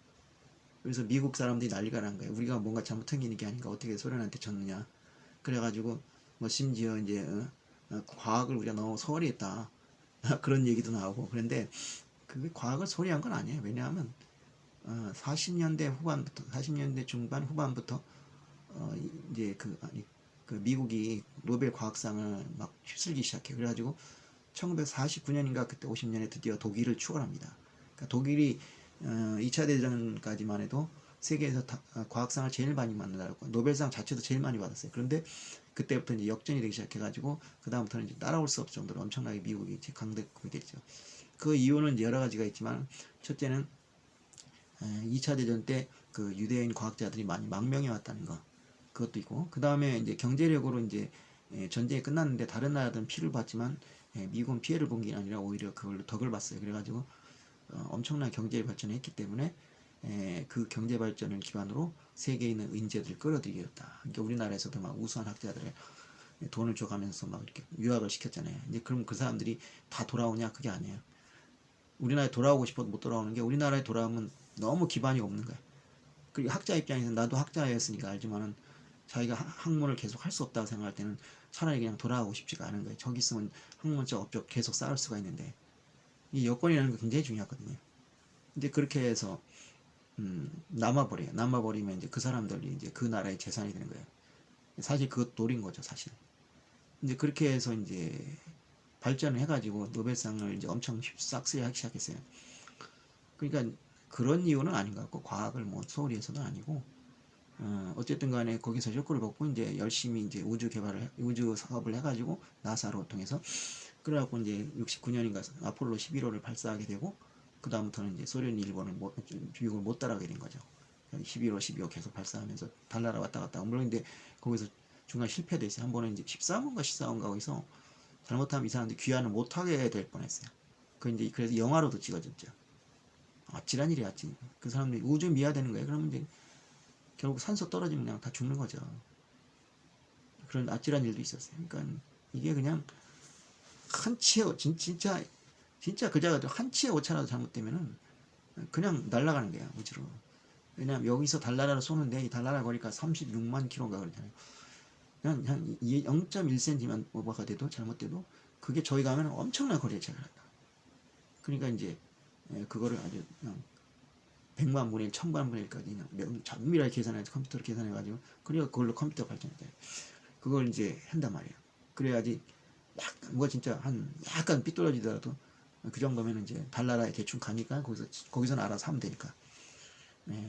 그래서 미국 사람들이 난리가 난 거예요. 우리가 뭔가 잘못한 게 아닌가 어떻게 소련한테 졌느냐. 그래가지고 뭐 심지어 이제 과학을 우리가 너무 소홀히 했다. 그런 얘기도 나오고 그런데 그게 과학을 소홀히 한 건 아니에요. 왜냐하면 40년대 후반부터 40년대 중반 후반부터 이제 그 미국이 노벨 과학상을 막 휩쓸기 시작해. 그래가지고 1949년인가 그때 50년에 드디어 독일을 추월합니다. 그러니까 독일이 2차 대전까지만 해도 세계에서 과학상을 제일 많이 받는다고 노벨상 자체도 제일 많이 받았어요. 그런데 그때부터 이제 역전이 되기 시작해가지고 그 다음부터는 이제 따라올 수 없을 정도로 엄청나게 미국이 이제 강대국이 됐죠. 그 이유는 여러 가지가 있지만 첫째는 2차 대전 때 그 유대인 과학자들이 많이 망명해 왔다는 거 그것도 있고 그 다음에 이제 경제력으로 이제 전쟁이 끝났는데 다른 나라들은 피를 봤지만 미국은 피해를 본 게 아니라 오히려 그걸로 덕을 봤어요. 그래가지고 엄청난 경제 발전을 했기 때문에 그 경제 발전을 기반으로 세계에 있는 인재들을 끌어들이겠다. 그러니까 우리나라에서도 막 우수한 학자들의 돈을 줘가면서 막 이렇게 유학을 시켰잖아요. 이제 그럼 그 사람들이 다 돌아오냐? 그게 아니에요. 우리나라에 돌아오고 싶어도 못 돌아오는 게 우리나라에 돌아오면 너무 기반이 없는 거야. 그리고 학자 입장에서 나도 학자였으니까 알지만은 자기가 학문을 계속 할 수 없다고 생각할 때는 차라리 그냥 돌아가고 싶지가 않은 거예요. 저기 있으면 학문적 업적 계속 쌓을 수가 있는데 이 여건이라는 게 굉장히 중요하거든요. 이제 그렇게 해서 남아버려요. 남아버리면 이제 그 사람들이 이제 그 나라의 재산이 되는 거예요. 사실 그것 노린 거죠, 사실. 이제 그렇게 해서 이제 발전을 해가지고 노벨상을 이제 엄청 싹쓸이 하기 시작했어요. 그러니까 그런 이유는 아닌 것 같고 과학을 뭐 소홀히 해서는 아니고 어쨌든 간에 거기서 쇼크를 받고 이제 열심히 이제 우주 사업을 해가지고 나사로 통해서 그래갖고 이제 69년인가 아폴로 11호를 발사하게 되고 그 다음부터는 이제 소련이 일본을 미국을 못 따라가게 된 거죠. 11호, 12호 계속 발사하면서 달나라 왔다 갔다 하고, 물론 근데 거기서 중간 실패도 있어요. 한 번은 이제 13호인가 14호인가 거기서 잘못하면 이 사람들이 귀환을 못하게 될 뻔했어요. 그 이제 그래서 영화로도 찍어졌죠. 아찔한 일이었지. 그 사람들이 우주 미화되는 거예요. 그러면 이제 결국 산소 떨어지면 그냥 다 죽는 거죠. 그런 아찔한 일도 있었어요. 그러니까 이게 그냥 한치의 진짜 그자가 한치의 오차라도 잘못되면은 그냥 날아가는 거야 우주로. 왜냐면 여기서 달나라로 쏘는데 이 달나라 거리가 36만 킬로가 그러잖아요. 그냥 한 0.1cm만 오버가 돼도 잘못돼도 그게 저희 가면 엄청난 거리에 차이한다. 그러니까 이제 그거를 아주 그냥 100만 분의 1, 1000만 분의 1까지 그냥 정밀하게 계산해서 컴퓨터로 계산해가지고 그래야 그걸로 컴퓨터 발전돼. 그걸 이제 한단 말이에요. 그래야지 약간 뭐 진짜 한 약간 삐뚤어지더라도 그 정도면 이제 달나라에 대충 가니까 거기서는 알아서 하면 되니까.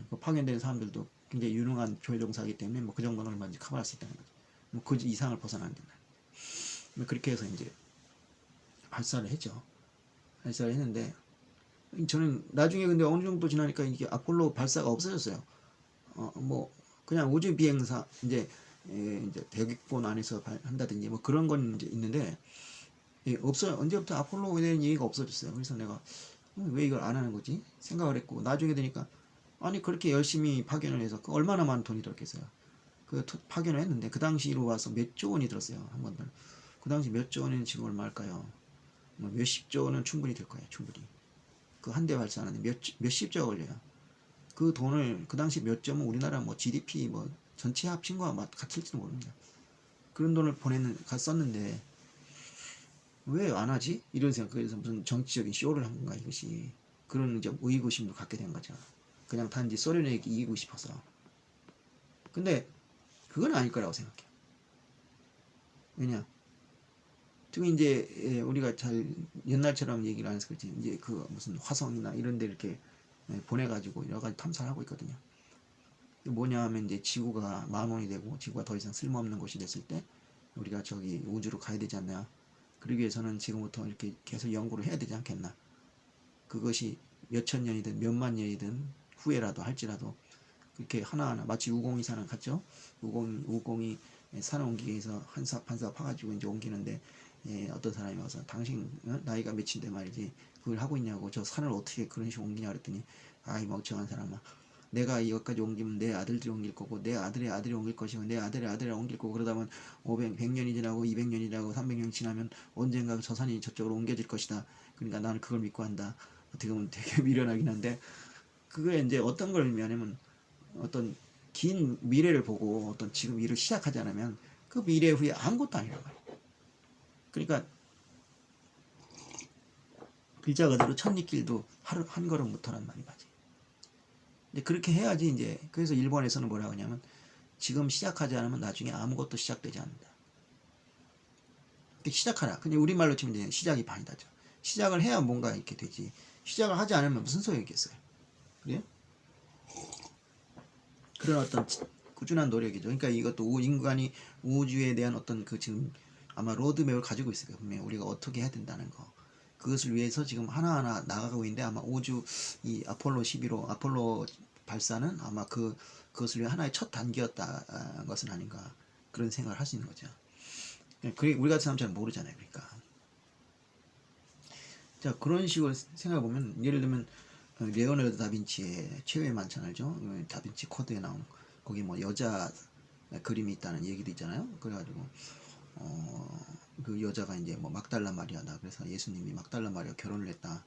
그 파견된 사람들도 굉장히 유능한 조종사이기 때문에 뭐 그 정도는 얼마든지 커버할 수 있다는 거죠. 뭐 그 이상을 벗어나는 된다. 뭐 그렇게 해서 이제 발사를 했죠. 발사를 했는데 저는 나중에 근데 어느 정도 지나니까 이게 아폴로 발사가 없어졌어요. 뭐 그냥 우주 비행사 이제 대기권 안에서 한다든지 뭐 그런 건 이제 있는데 없어요. 언제부터 아폴로에 대한 얘기가 없어졌어요. 그래서 내가 왜 이걸 안 하는 거지 생각을 했고 나중에 되니까 아니 그렇게 열심히 파견을 해서 얼마나 많은 돈이 들었겠어요. 그 파견을 했는데 그 당시로 와서 몇 조 원이 들었어요. 한 번도. 그 당시 몇 조 원은 지금 얼마일까요? 뭐 몇십 조 원은 충분히 들 거예요. 충분히. 그 한 대 발사하는데 몇십 조가 걸려요. 그 돈을 그 당시 몇 조면 우리나라 뭐 GDP 뭐 전체 합친 거와 같을지도 모릅니다. 그런 돈을 썼는데 왜 안 하지? 이런 생각. 그래서 무슨 정치적인 쇼를 한 건가 이것이. 그런 이제 의구심도 갖게 된 거죠. 그냥 단지 소련에게 이기고 싶어서. 근데 그건 아닐 거라고 생각해요. 왜냐? 특히 이제 우리가 잘 옛날처럼 얘기를 안 해서 그렇지 이제 그 무슨 화성이나 이런 데 이렇게 보내가지고 여러 가지 탐사를 하고 있거든요. 뭐냐 하면 이제 지구가 만원이 되고 지구가 더 이상 쓸모없는 곳이 됐을 때 우리가 저기 우주로 가야 되지 않나. 그러기 위해서는 지금부터 이렇게 계속 연구를 해야 되지 않겠나. 그것이 몇천 년이든 몇만 년이든 후에라도 할지라도 그렇게 하나하나 마치 우공이사는 같죠. 우공이 산을 옮기기 위해서 한 삽 한 삽 파가지고 이제 옮기는데 어떤 사람이 와서 당신 나이가 몇인데 말이지 그걸 하고 있냐고 저 산을 어떻게 그런 식으로 옮기냐 그랬더니 아이 멍청한 사람아 내가 이것까지 옮기면 내 아들들이 옮길 거고 내 아들의 아들이 옮길 것이고 내 아들의 아들이 옮길 거고 그러다 보면 100년이 지나고 200년이 지나고 300년이 지나면 언젠가 저 산이 저쪽으로 옮겨질 것이다. 그러니까 나는 그걸 믿고 한다. 어떻게 보면 되게 미련하긴 한데 그게 이제 어떤 걸 의미하냐면 어떤 긴 미래를 보고 어떤 지금 일을 시작하지 않으면 그 미래 후에 아무것도 아니라고 해요. 그러니까 글자 그대로 천리길도 하루 한 걸음부터란 말이 맞아요. 근데 그렇게 해야지 이제 그래서 일본에서는 뭐라 하냐면 지금 시작하지 않으면 나중에 아무것도 시작되지 않는다. 시작하라. 근데 우리말로 치면 이제 시작이 반이다죠. 시작을 해야 뭔가 이렇게 되지. 시작을 하지 않으면 무슨 소용이 있겠어요. 그래요? 그런 어떤 꾸준한 노력이죠. 그러니까 이것도 인간이 우주에 대한 어떤 그 지금 아마 로드맵을 가지고 있을 거예요. 분명히 우리가 어떻게 해야 된다는 거. 그것을 위해서 지금 하나하나 나가고 있는데 아마 우주 이 아폴로 11호 아폴로 발사는 아마 그것을 위해 하나의 첫 단계였다 것은 아닌가 그런 생각을 할 수 있는 거죠. 그게 우리 같은 사람 잘 모르잖아요. 그러니까 자 그런 식으로 생각해 보면 예를 들면 레오나르도 다빈치의 최후의 만찬 알죠? 다빈치 코드에 나오는 거기 뭐 여자 그림이 있다는 얘기도 있잖아요. 그래가지고 그 여자가 이제 뭐 막달라 마리아다. 그래서 예수님이 막달라 마리아 결혼을 했다.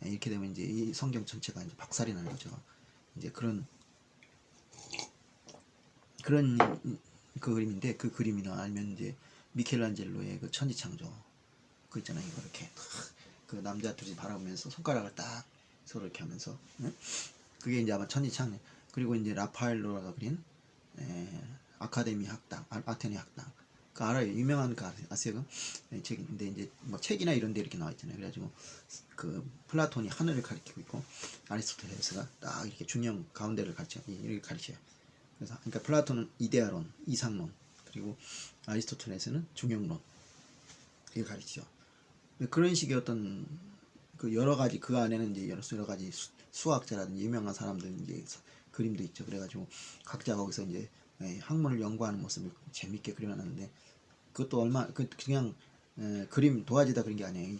이렇게 되면 이제 이 성경 전체가 이제 박살이 나는 거죠. 이제 그런 그 그림인데 그 그림이나 아니면 이제 미켈란젤로의 그 천지창조 그 있잖아요. 이거 이렇게 그 남자 둘이 바라보면서 손가락을 딱 서로 이렇게 하면서 그게 이제 아마 천지창조. 그리고 이제 라파엘로가 그린 아카데미 학당, 아테네 학당. 그 알아요. 유명한 그 아세요? 책인데 이제 뭐 책이나 이런 데 이렇게 나와 있잖아요. 그래가지고 그 플라톤이 하늘을 가리키고 있고 아리스토텔레스가 딱 이렇게 중형 가운데를 이렇게 가리켜요. 그래서 그러니까 플라톤은 이데아론, 이상론, 그리고 아리스토텔레스는 중형론 이렇게 가리치죠. 그런 식의 어떤 그 여러 가지 그 안에는 이제 여러 가지 수학자라든지 유명한 사람들 이제 그림도 있죠. 그래가지고 각자 거기서 이제 학문을 연구하는 모습을 재밌게 그려놨는데 그것도 그냥 그림 도화지다 그린 게 아니에요.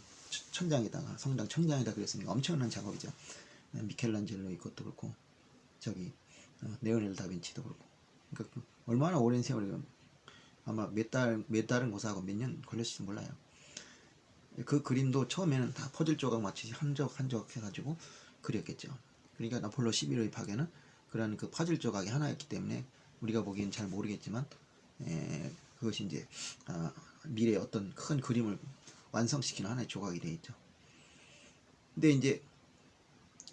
천장에다가 성당 천장에다 그렸으니까 엄청난 작업이죠. 미켈란젤로 이것도 그렇고 저기 레오넬 다빈치도 그렇고 그러니까 얼마나 오랜 세월이 아마 몇 달은 고사하고 몇 년 걸렸을지 몰라요. 그 그림도 처음에는 다 퍼즐 조각 맞추지 한 적 한 적 해가지고 그렸겠죠. 그러니까 나폴로 11호의 파괴는 그런 그 퍼즐 조각이 하나였기 때문에 우리가 보기엔 잘 모르겠지만 그것이 이제 미래의 어떤 큰 그림을 완성시키는 하나의 조각이 되어 있죠. 근데 이제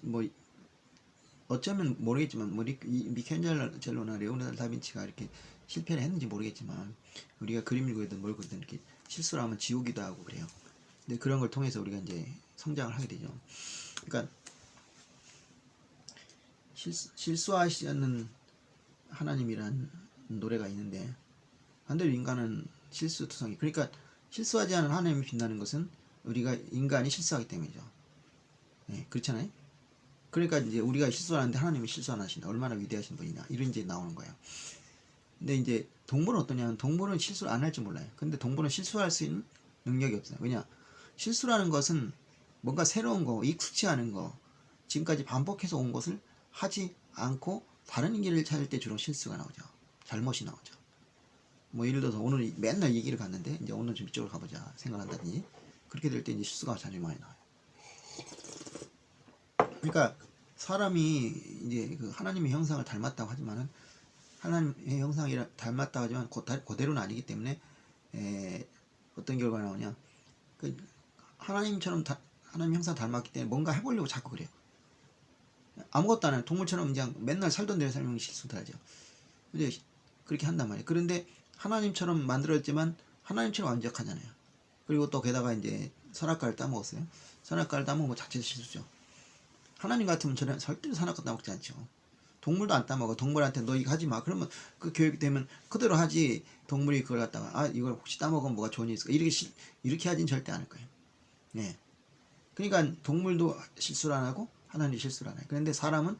뭐 어쩌면 모르겠지만 뭐 미켈란젤로나 레오나르도 다빈치가 이렇게 실패를 했는지 모르겠지만 우리가 그림을 그리든 뭘 그리든 이렇게 실수를 하면 지우기도 하고 그래요. 근데 그런 걸 통해서 우리가 이제 성장을 하게 되죠. 그러니까 실수하시지 않는 하나님이란 노래가 있는데 반대로 인간은 실수투성이. 그러니까 실수하지 않은 하나님이 빛나는 것은 우리가 인간이 실수하기 때문이죠. 네, 그렇잖아요. 그러니까 이제 우리가 실수하는데 하나님이 실수 안 하신다. 얼마나 위대하신 분이냐. 이런 이제 나오는 거예요. 근데 이제 동물은 어떠냐면 동물은 실수를 안 할 줄 몰라요. 근데 동물은 실수할 수 있는 능력이 없어요. 왜냐? 실수라는 것은 뭔가 새로운 거, 익숙치 않은 거, 지금까지 반복해서 온 것을 하지 않고 다른 길을 찾을 때 주로 실수가 나오죠. 잘못이 나오죠. 뭐 예를 들어서 오늘 맨날 이 길을 갔는데 이제 오늘 좀 이쪽으로 가보자 생각한다든지 그렇게 될 때 이제 실수가 자주 많이 나와요. 그러니까 사람이 이제 그 하나님의 형상을 닮았다고 하지만은 하나님의 형상이라 닮았다고 하지만 그대로는 아니기 때문에 어떤 결과가 나오냐? 그 하나님처럼 하나님 형상 닮았기 때문에 뭔가 해보려고 자꾸 그래요. 아무것도 안 해요. 동물처럼 그냥 맨날 살던 대로 살면 실수도 하죠. 근데 그렇게 한단 말이에요. 그런데 하나님처럼 만들었지만 하나님처럼 완벽하잖아요. 그리고 또 게다가 이제 선악과를 따먹었어요. 선악과를 따먹은 것 자체도 실수죠. 하나님 같으면 저는 절대로 선악과 따먹지 않죠. 동물도 안 따먹어. 동물한테 너 이거 하지 마. 그러면 그 교육이 되면 그대로 하지. 동물이 그걸 갖다가 이걸 혹시 따먹으면 뭐가 좋은 일 있을까? 이렇게 하진 절대 않을 거예요. 네. 그러니까 동물도 실수를 안 하고 하나님 실수를 안 해요. 그런데 사람은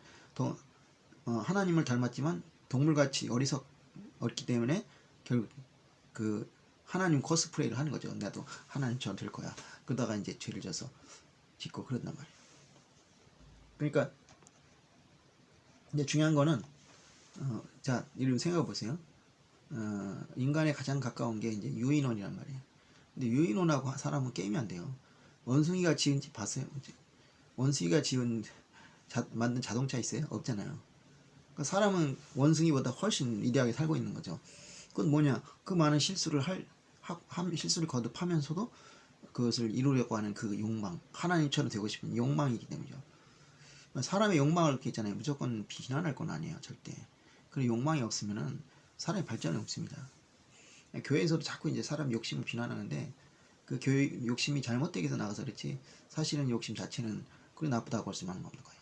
하나님을 닮았지만 동물같이 어렵기 때문에 결국 그 하나님 코스프레이를 하는 거죠. 나도 하나님처럼 될 거야. 그러다가 이제 죄를 져서 짓고 그런단 말이에요. 그러니까 이제 중요한 거는 자, 이런 생각해 보세요. 인간에 가장 가까운 게 이제 유인원이란 말이에요. 근데 유인원하고 사람은 게임이 안 돼요. 원숭이가 지은 집 봤어요? 원숭이가 만든 자동차 있어요? 없잖아요. 그러니까 사람은 원숭이보다 훨씬 위대하게 살고 있는 거죠. 그건 뭐냐? 그 많은 실수를 실수를 거듭하면서도 그것을 이루려고 하는 그 욕망, 하나님처럼 되고 싶은 욕망이기 때문이죠. 사람의 욕망을 이렇게 있잖아요. 무조건 비난할 건 아니에요, 절대. 그런 욕망이 없으면은 사람의 발전이 없습니다. 교회에서도 자꾸 이제 사람 욕심을 비난하는데 그 교회 욕심이 잘못되게 해서 나가서 그렇지 사실은 욕심 자체는 그리 나쁘다고 할 수만은 없는 거예요.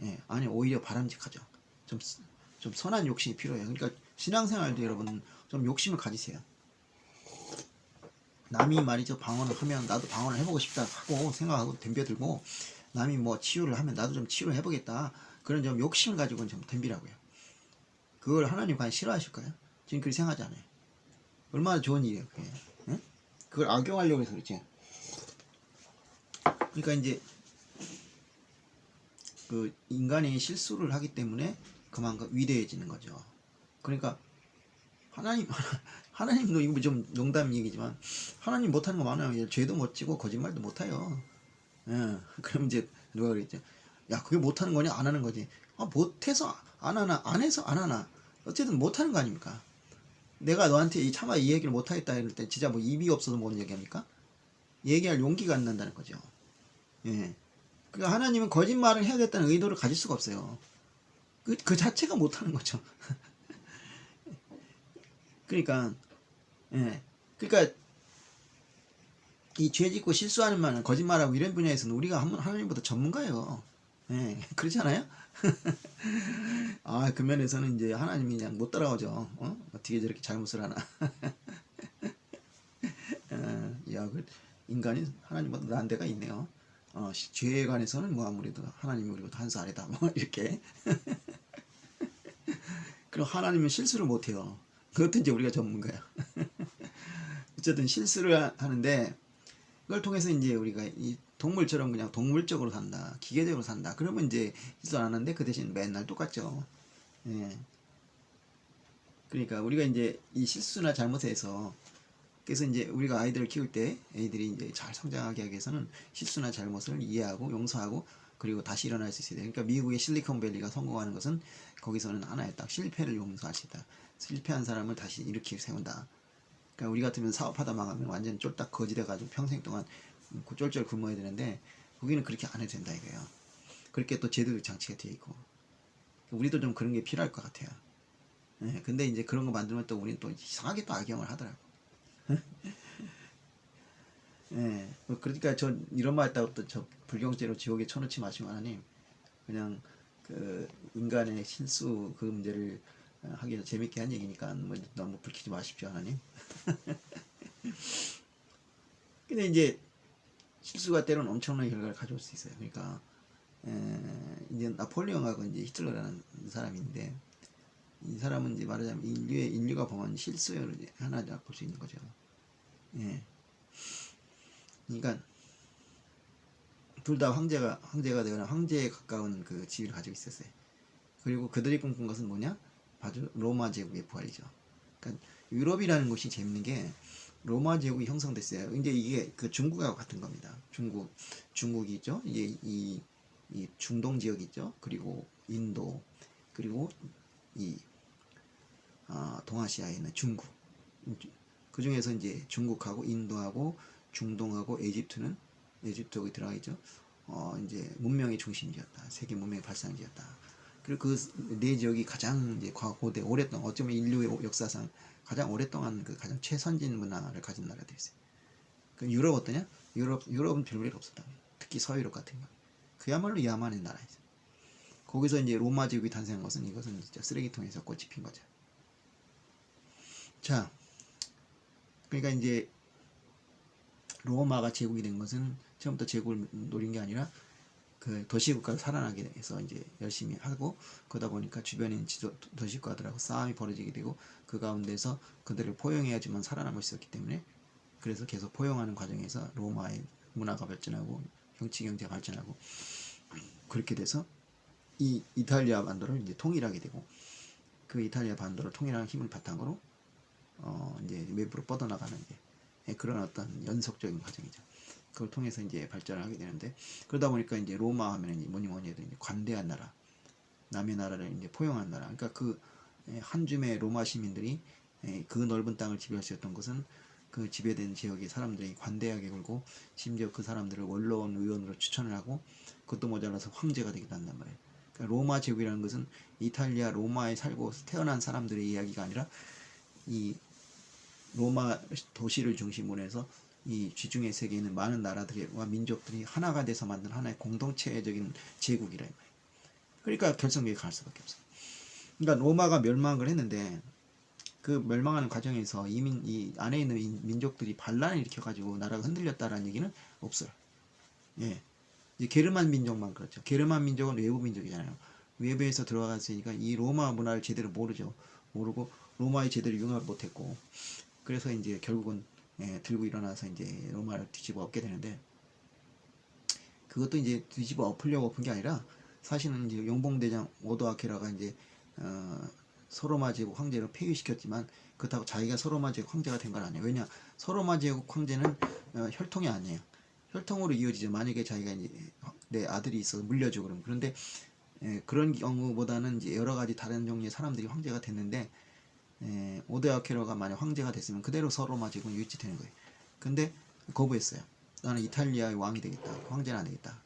예, 아니 오히려 바람직하죠. 좀 선한 욕심이 필요해요. 그러니까 신앙생활도 여러분 좀 욕심을 가지세요. 남이 말이죠 방언을 하면 나도 방언을 해보고 싶다 하고 생각하고 덤벼들고 남이 뭐 치유를 하면 나도 좀 치유를 해보겠다 그런 좀 욕심을 가지고는 좀 덤비라고요. 그걸 하나님 과연 싫어하실까요? 지금 그렇게 생각하지 않아요. 얼마나 좋은 일이에요 그게. 예? 그걸 악용하려고 해서 그렇지. 그러니까 이제 그 인간이 실수를 하기 때문에 그만큼 위대해지는 거죠. 그러니까 하나님도 이거 좀 농담 얘기지만 하나님 못하는 거 많아요. 죄도 못 지고 거짓말도 못해요. 예, 그럼 이제 누가 그랬죠? 야 그게 못하는 거냐 안 하는 거지. 못해서 안 하나 안 해서 안 하나 어쨌든 못하는 거 아닙니까? 내가 너한테 차마 이 얘기를 못하겠다 이럴 때 진짜 뭐 입이 없어서 못 얘기합니까? 얘기할 용기가 안 난다는 거죠. 예. 그러니까 하나님은 거짓말을 해야겠다는 의도를 가질 수가 없어요. 그 자체가 못하는 거죠. 그러니까 예. 그러니까 이 죄짓고 실수하는 말은 거짓말하고 이런 분야에서는 우리가 하나님보다 전문가예요. 예. 그렇잖아요? 그 면에서는 이제 하나님이 그냥 못 따라오죠. 어떻게 저렇게 잘못을 하나. 야, 인간이 하나님보다 나은 데가 있네요. 죄에 관해서는 뭐 아무래도 하나님이 우리보다 한 수 아래다. 뭐 이렇게. 그 하나님은 실수를 못해요. 그것도 이제 우리가 전문가야. 어쨌든 실수를 하는데 그걸 통해서 이제 우리가 이 동물처럼 그냥 동물적으로 산다, 기계적으로 산다. 그러면 이제 실수 안 하는데 그 대신 맨날 똑같죠. 예. 그러니까 우리가 이제 이 실수나 잘못에서 그래서 이제 우리가 아이들을 키울 때 애들이 이제 잘 성장하게 하기 위해서는 실수나 잘못을 이해하고 용서하고 그리고 다시 일어날 수 있어야 돼. 그러니까 미국의 실리콘밸리가 성공하는 것은 거기서는 하나의 딱 실패를 용서할 수 있다. 실패한 사람을 다시 일으켜 세운다. 그러니까 우리 같으면 사업하다 망하면 완전 쫄딱 거지돼가지고 평생 동안 쫄쫄 굶어야 되는데 거기는 그렇게 안 해도 된다 이거예요. 그렇게 또 제도적 장치가 되어 있고 우리도 좀 그런 게 필요할 것 같아요. 예, 근데 이제 그런 거 만들면 또 우리는 또 이상하게 또 악용을 하더라고. 예, 뭐 그러니까 저 이런 말 했다고 또 저 불경죄로 지옥에 쳐넣지 마시고 하나님 그냥 그 인간의 실수 그 문제를 하기 위해서 재밌게 한 얘기니까 뭐 너무 불키지 마십시오 하나님. 근데 이제 실수가 때로는 엄청난 결과를 가져올 수 있어요. 그러니까 이제 나폴레옹하고 이제 히틀러라는 사람인데 이 사람은 이제 말하자면 인류가 범한 실수를 하나 볼 수 있는 거죠. 예. 그러니까 둘 다 황제가 되거나 황제에 가까운 그 지위를 가지고 있었어요. 그리고 그들이 꿈꾼 것은 뭐냐? 바로 로마 제국의 부활이죠. 그러니까 유럽이라는 곳이 재밌는 게 로마 제국이 형성됐어요. 이제 이게 그 중국하고 같은 겁니다. 중국이 있죠. 이제 이 중동 지역이 있죠. 그리고 인도 그리고 이 동아시아에 있는 중국. 그 중에서 이제 중국하고 인도하고 중동하고 에집트하고 들어가 있죠. 이제 문명의 중심지였다. 세계 문명의 발상지였다. 그리고 그 네 지역이 가장 이제 고대 오랫동안 어쩌면 인류의 역사상 가장 오랫동안 그 가장 최선진 문화를 가진 나라들이 있어요. 그 유럽 어떠냐? 유럽은 별볼일 없었다. 특히 서유럽 같은 거. 그야말로 야만의 나라이죠. 거기서 이제 로마 제국이 탄생한 것은 이것은 진짜 쓰레기통에서 꽃이 핀 거죠. 자, 그러니까 이제 로마가 제국이 된 것은 처음부터 제국을 노린 게 아니라 그 도시국가를 살아나기 위해서 이제 열심히 하고 그러다 보니까 주변에 있는 도시국가들하고 싸움이 벌어지게 되고 그 가운데서 그들을 포용해야지만 살아남을 수 있었기 때문에 그래서 계속 포용하는 과정에서 로마의 문화가 발전하고 정치 경제가 발전하고 그렇게 돼서 이 이탈리아 반도를 이제 통일하게 되고 그 이탈리아 반도를 통일하는 힘을 바탕으로 이제 외부로 뻗어나가는 이제 그런 어떤 연속적인 과정이죠. 그걸 통해서 이제 발전을 하게 되는데 그러다 보니까 이제 로마 하면 뭐니 해도 이제 관대한 나라, 남의 나라를 이제 포용한 나라. 그러니까 그 한 줌의 로마 시민들이 그 넓은 땅을 지배할 수 있었던 것은 그 지배된 지역의 사람들이 관대하게 굴고 심지어 그 사람들을 원로원 의원으로 추천을 하고 그것도 모자라서 황제가 되기도 한단 말이에요. 그러니까 로마 제국이라는 것은 이탈리아 로마에 살고 태어난 사람들의 이야기가 아니라 이 로마 도시를 중심으로 해서 이 지중해 세계에 있는 많은 나라들과 민족들이 하나가 돼서 만든 하나의 공동체적인 제국이라 말이에요. 그러니까 결성기에 갈 수밖에 없어요. 그러니까 로마가 멸망을 걸 했는데 그 멸망하는 과정에서 이 안에 있는 민족들이 반란을 일으켜가지고 나라가 흔들렸다라는 얘기는 없어요. 예. 이제 게르만 민족만 그렇죠. 게르만 민족은 외부 민족이잖아요. 외부에서 들어갔으니까 이 로마 문화를 제대로 모르죠. 모르고 로마에 제대로 융합을 못했고 그래서 이제 결국은 들고 일어나서 이제 로마를 뒤집어 엎게 되는데 그것도 이제 뒤집어 엎으려고 엎은 게 아니라 사실은 이제 용봉대장 오도아케라가 이제 서로마 제국 황제를 폐위시켰지만 그렇다고 자기가 서로마 제국 황제가 된 건 아니에요. 왜냐 서로마 제국 황제는 혈통이 아니에요. 혈통으로 이어지죠. 만약에 자기가 이제 내 아들이 있어서 물려주고 그러면 그런데 그런 경우보다는 이제 여러 가지 다른 종류의 사람들이 황제가 됐는데 오데아케로가 만약 황제가 됐으면 그대로 서로마 제국은 유지되는 거예요. 근데 거부했어요. 나는 이탈리아의 왕이 되겠다. 황제는 안 되겠다.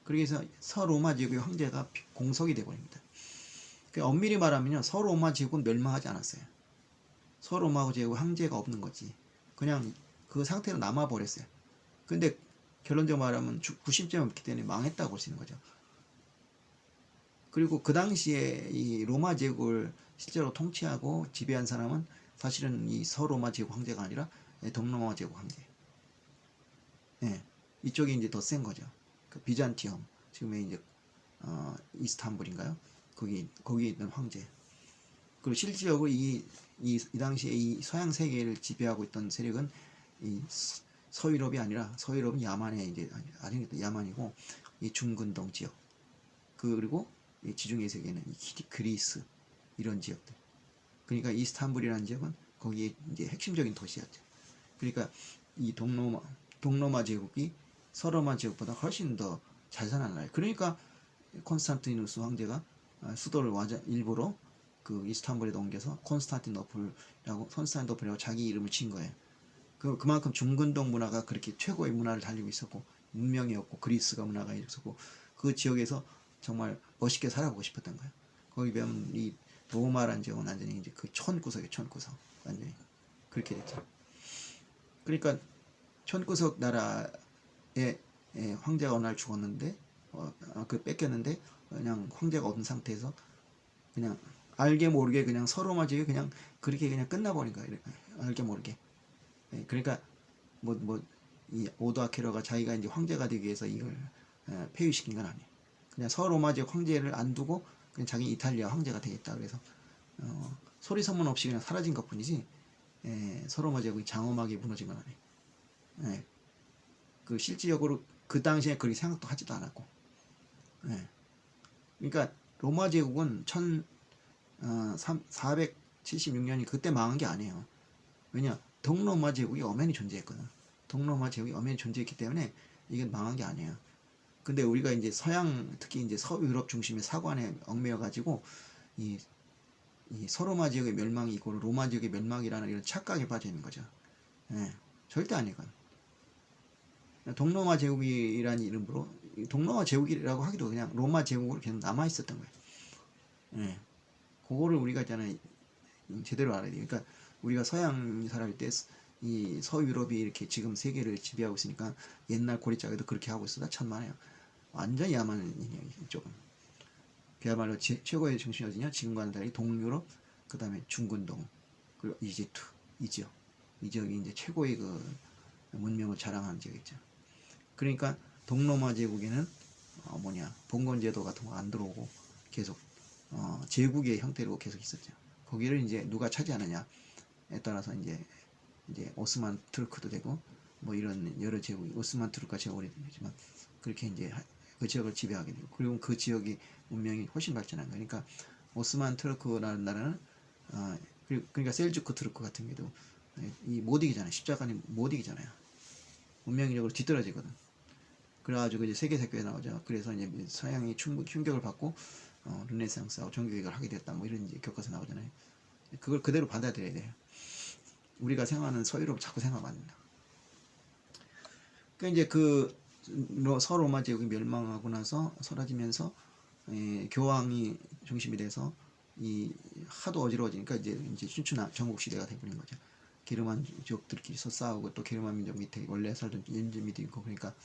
그래서 서로마 제국의 황제가 공석이 되버립니다. 엄밀히 말하면요, 서로마 제국은 멸망하지 않았어요. 서로마 제국 황제가 없는 거지. 그냥 그 상태로 남아버렸어요. 근데 결론적으로 말하면 구심점이 없기 때문에 망했다고 볼 수 있는 거죠. 그리고 그 당시에 이 로마 제국을 실제로 통치하고 지배한 사람은 사실은 이 서로마 제국 황제가 아니라 동로마 제국 황제. 예, 이쪽이 이제 더 센 거죠. 그 비잔티움, 지금의 이제 이스탄불인가요? 거기 있는 황제. 그리고 실질적으로 이 당시에 이 서양 세계를 지배하고 있던 세력은 이 서유럽이 아니라 서유럽은 야만에 이제 아니겠다 야만이고 이 중근동 지역 그리고 이 지중해 세계는 이 그리스 이런 지역들. 그러니까 이스탄불이라는 지역은 거기에 이제 핵심적인 도시였죠. 그러니까 이 동로마 제국이 서로마 제국보다 훨씬 더 잘 사는 나라예요. 그러니까 콘스탄티누스 황제가 수도를 일부러 그 이스탄불에 옮겨서 콘스탄티노플이라고 자기 이름을 친 거예요. 그만큼 중근동 문화가 그렇게 최고의 문화를 달리고 있었고 문명이었고 그리스가 문화가 있었고 그 지역에서 정말 멋있게 살아보고 싶었던 거예요. 거기 보면 이 로마라는 지역은 완전히 이제 그 촌구석이에요. 촌구석 완전히 그렇게 됐죠. 그러니까 촌구석 나라에 황제가 어느 날 죽었는데 그 뺏겼는데 그냥 황제가 없는 상태에서 그냥 알게 모르게 그냥 서로마 지역이 그냥 그렇게 그냥 끝나버린 거예요. 알게 모르게. 그러니까 이 오도아케로가 자기가 이제 황제가 되기 위해서 이걸 폐위시킨 건 아니에요. 그냥 서로마 지역 황제를 안 두고 그냥 자기 이탈리아 황제가 되겠다. 그래서 소리 소문 없이 그냥 사라진 것뿐이지 서로마 지역이 장엄하게 무너진 건 아니에요. 그 실질적으로 그 당시에 그렇게 생각도 하지도 않았고. 그러니까 로마 제국은 476년이 그때 망한 게 아니에요. 왜냐? 동로마 제국이 엄연히 존재했거든. 동로마 제국이 엄연히 존재했기 때문에 이게 망한 게 아니에요. 근데 우리가 이제 서양 특히 이제 서유럽 중심의 사관에 얽매여 가지고 이 서로마 지역의 멸망이 이고 로마 지역의 멸망이라는 이런 착각에 빠져 있는 거죠. 절대 아니거든. 동로마 제국이라는 이름으로 동로마 제국이라고 하기도 그냥 로마 제국으로 계속 남아 있었던 거예요. 그거를 우리가 있잖아요. 제대로 알아야 돼요. 그러니까 우리가 서양 살아갈 때 이 서유럽이 이렇게 지금 세계를 지배하고 있으니까 옛날 고리짝에도 그렇게 하고 있어. 나 천만에요. 완전 야만이에요. 이쪽은. 그야말로 최고의 중심이 어디냐? 지금과는 달리 동유럽, 그 다음에 중근동, 그리고 이집트, 이 지역이 이제 최고의 그 문명을 자랑하는 지역이죠. 그러니까 동로마 제국에는 봉건 제도 같은 거 안 들어오고 계속 제국의 형태로 계속 있었죠. 거기를 이제 누가 차지하느냐에 따라서 이제 오스만 투르크도 되고 뭐 이런 여러 제국이 오스만 투르크가 제일 오래되지만 그렇게 이제 그 지역을 지배하게 되고 그리고 그 지역의 문명이 훨씬 발전한 거니까 오스만 투르크라는 나라는 그러니까 셀주크 투르크 같은 경우도 못 이기잖아요. 십자가는 못 이기잖아요. 문명적으로 뒤떨어지거든. 그래가지고 이제 세계사교에 나오죠. 그래서 이제 서양이 충격을 받고 르네상스하고 종교개혁을 하게 됐다. 뭐 이런 이제 교과서 나오잖아요. 그걸 그대로 받아들여야 돼요. 우리가 생각하는 서유럽 자꾸 생각하면 안 된다. 그러니까 이제 그 서로마 제국이 멸망하고 나서 사라지면서 교황이 중심이 돼서 이 하도 어지러워지니까 이제 신춘 전국 시대가 돼버린 거죠. 게르만 지역들끼리 싸우고 또 게르만 민족 밑에 원래 살던 연주민도 있고 그러니까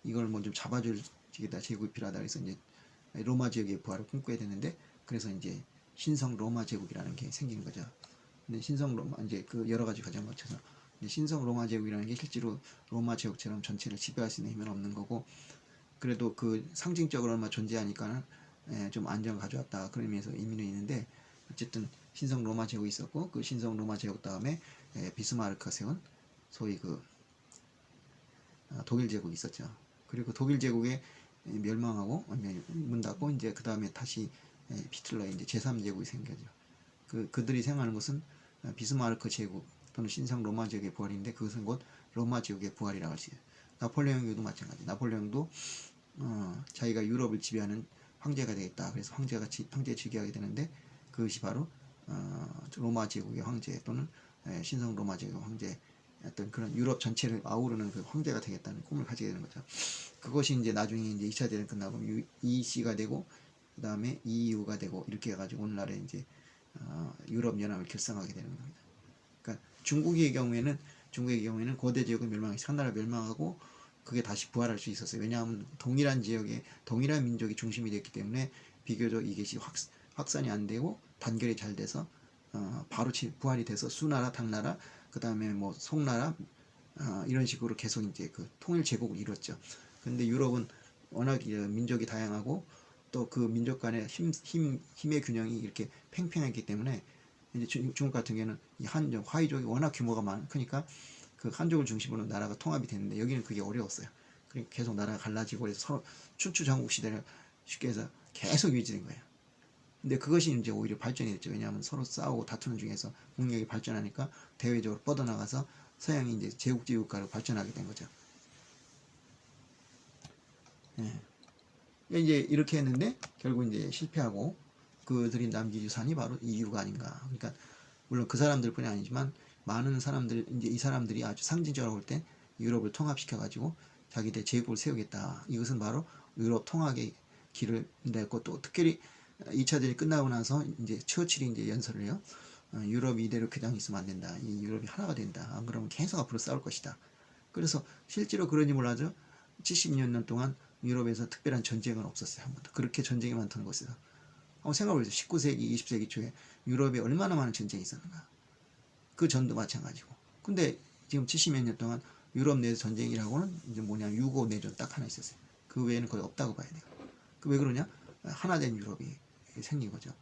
이걸 뭐 좀 잡아줄 지게다 제국이 필요하다 그래서 이제 로마 지역의 부활을 꿈꿔야 되는데 그래서 이제 신성 로마 제국이라는 게 생긴 거죠. 근데 신성 로마 이제 그 여러 가지 과정을 거쳐서 신성 로마 제국이라는 게 실제로 로마 제국처럼 전체를 지배할 수 있는 힘은 없는 거고 그래도 그 상징적으로만 존재하니까는 좀 안정 가져왔다 그런 의미에서 의미는 있는데 어쨌든 신성 로마 제국이 있었고 그 신성 로마 제국 다음에 비스마르크가 세운 소위 그 독일 제국이 있었죠. 그리고 독일 제국에 멸망하고 문 닫고 이제 그 다음에 다시 히틀러의 이제 제3제국이 생겨죠. 그들이 생각하는 것은 비스마르크 제국 또는 신성 로마 제국의 부활인데 그것은 곧 로마 제국의 부활이라고 할 수 있어요. 나폴레옹도 마찬가지. 나폴레옹도 자기가 유럽을 지배하는 황제가 되겠다. 그래서 황제 즉위하게 되는데 그것이 바로 로마 제국의 황제 또는 신성 로마 제국 황제 어떤 그런 유럽 전체를 아우르는 그 황제가 되겠다는 꿈을 가지게 되는 거죠. 그것이 이제 나중에 이제 2차 대전 끝나고 EC가 되고 그 다음에 EU가 되고 이렇게 해가지고 오늘날에 이제 유럽 연합을 결성하게 되는 겁니다. 그러니까 중국의 경우에는 고대 지역은 한나라 멸망하고 그게 다시 부활할 수 있었어요. 왜냐하면 동일한 지역에 동일한 민족이 중심이 됐기 때문에 비교적 이것이 확산이 안 되고 단결이 잘 돼서 바로 부활이 돼서 수나라, 당나라, 그 다음에 뭐 송나라 이런 식으로 계속 이제 그 통일 제국을 이뤘죠. 근데 유럽은 워낙 민족이 다양하고 또 그 민족 간의 힘의 균형이 이렇게 팽팽했기 때문에 이제 중국 같은 경우는 이 한족, 화이족이 워낙 규모가 크니까 그 한족을 중심으로 나라가 통합이 됐는데 여기는 그게 어려웠어요. 그러니까 계속 나라가 갈라지고 그래서 서로 춘추 전국 시대를 쉽게 해서 계속 유지된 거예요. 근데 그것이 이제 오히려 발전이 됐죠. 왜냐하면 서로 싸우고 다투는 중에서 국력이 발전하니까 대외적으로 뻗어나가서 서양이 이제 제국주의 국가로 발전하게 된 거죠. 예. 이제 이렇게 했는데 결국 이제 실패하고 그들이 남긴 유산이 바로 이유가 아닌가. 그러니까 물론 그 사람들뿐이 아니지만 많은 사람들 이제 이 사람들이 아주 상징적으로 볼 때 유럽을 통합시켜 가지고 자기들 제국을 세우겠다. 이것은 바로 유럽 통합의 길을 냈고 또 특별히 2차 대전이 끝나고 나서 이제 처칠이 이제 연설을 해요. 유럽이 이대로 그냥 있으면 안 된다. 이 유럽이 하나가 된다. 안 그러면 계속 앞으로 싸울 것이다. 그래서 실제로 그런지 몰라죠. 70년 동안 유럽에서 특별한 전쟁은 없었어요. 한 번도. 그렇게 전쟁이 많던 곳에서. 한번 생각해보세요. 19세기, 20세기 초에 유럽에 얼마나 많은 전쟁이 있었는가. 그 전도 마찬가지고. 근데 지금 70몇 년 동안 유럽 내에서 전쟁이라고는 이제 뭐냐, 유고 내전 딱 하나 있었어요. 그 외에는 거의 없다고 봐야 돼요. 그 왜 그러냐? 하나된 유럽이 생긴 거죠.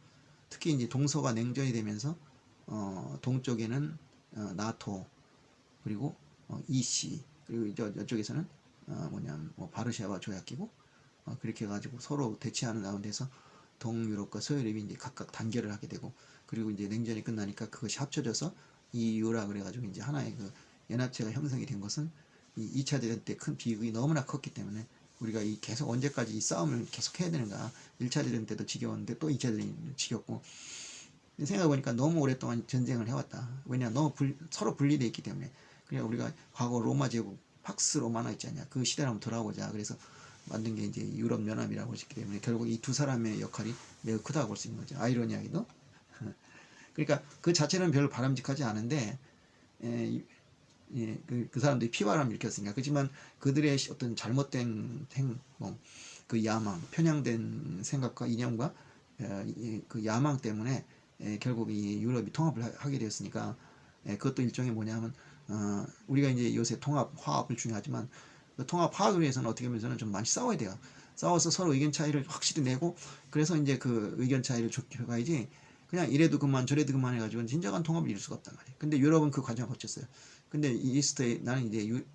특히 이제 동서가 냉전이 되면서 동쪽에는 나토 그리고 EC 그리고 저쪽에서는 뭐 바르샤바 조약기구 그렇게 해가지고 서로 대치하는 가운데서 동유럽과 서유럽이 이제 각각 단결을 하게 되고 그리고 이제 냉전이 끝나니까 그것이 합쳐져서 EU라 그래가지고 이제 하나의 그 연합체가 형성이 된 것은 이 2차 대전 때 큰 비극이 너무나 컸기 때문에 우리가 이 계속 언제까지 이 싸움을 계속 해야 되는가. 1차 대전 때도 지겨웠는데 또 2차 대전이 지겹고 생각해보니까 너무 오랫동안 전쟁을 해왔다. 왜냐 너무 서로 분리되어 있기 때문에. 그러니까 우리가 과거 로마 제국 팍스 로마나 있지 않냐. 그 시대를 한번 돌아보자. 그래서 만든 게 이제 유럽 연합이라고 했기 때문에 결국 이 두 사람의 역할이 매우 크다고 볼 수 있는 거죠. 아이러니하게도. 그러니까 그 자체는 별로 바람직하지 않은데 그 사람들이 피바람을 일으켰으니까. 그렇지만 그들의 어떤 잘못된 행동, 그 야망, 편향된 생각과 이념과 그 야망 때문에 결국 이 유럽이 통합을 하게 되었으니까 그것도 일종의 뭐냐면 우리가 이제 요새 통합, 화합을 중요하지만 그 통합, 화합을 위해서는 어떻게 보면 좀 많이 싸워야 돼요. 싸워서 서로 의견 차이를 확실히 내고 그래서 이제 그 의견 차이를 좁혀가야지 그냥 이래도 그만 저래도 그만 해가지고 진정한 통합을 이룰 수가 없단 말이에요. 근데 유럽은 그 과정을 거쳤어요. 근데 이스트에 나는 이제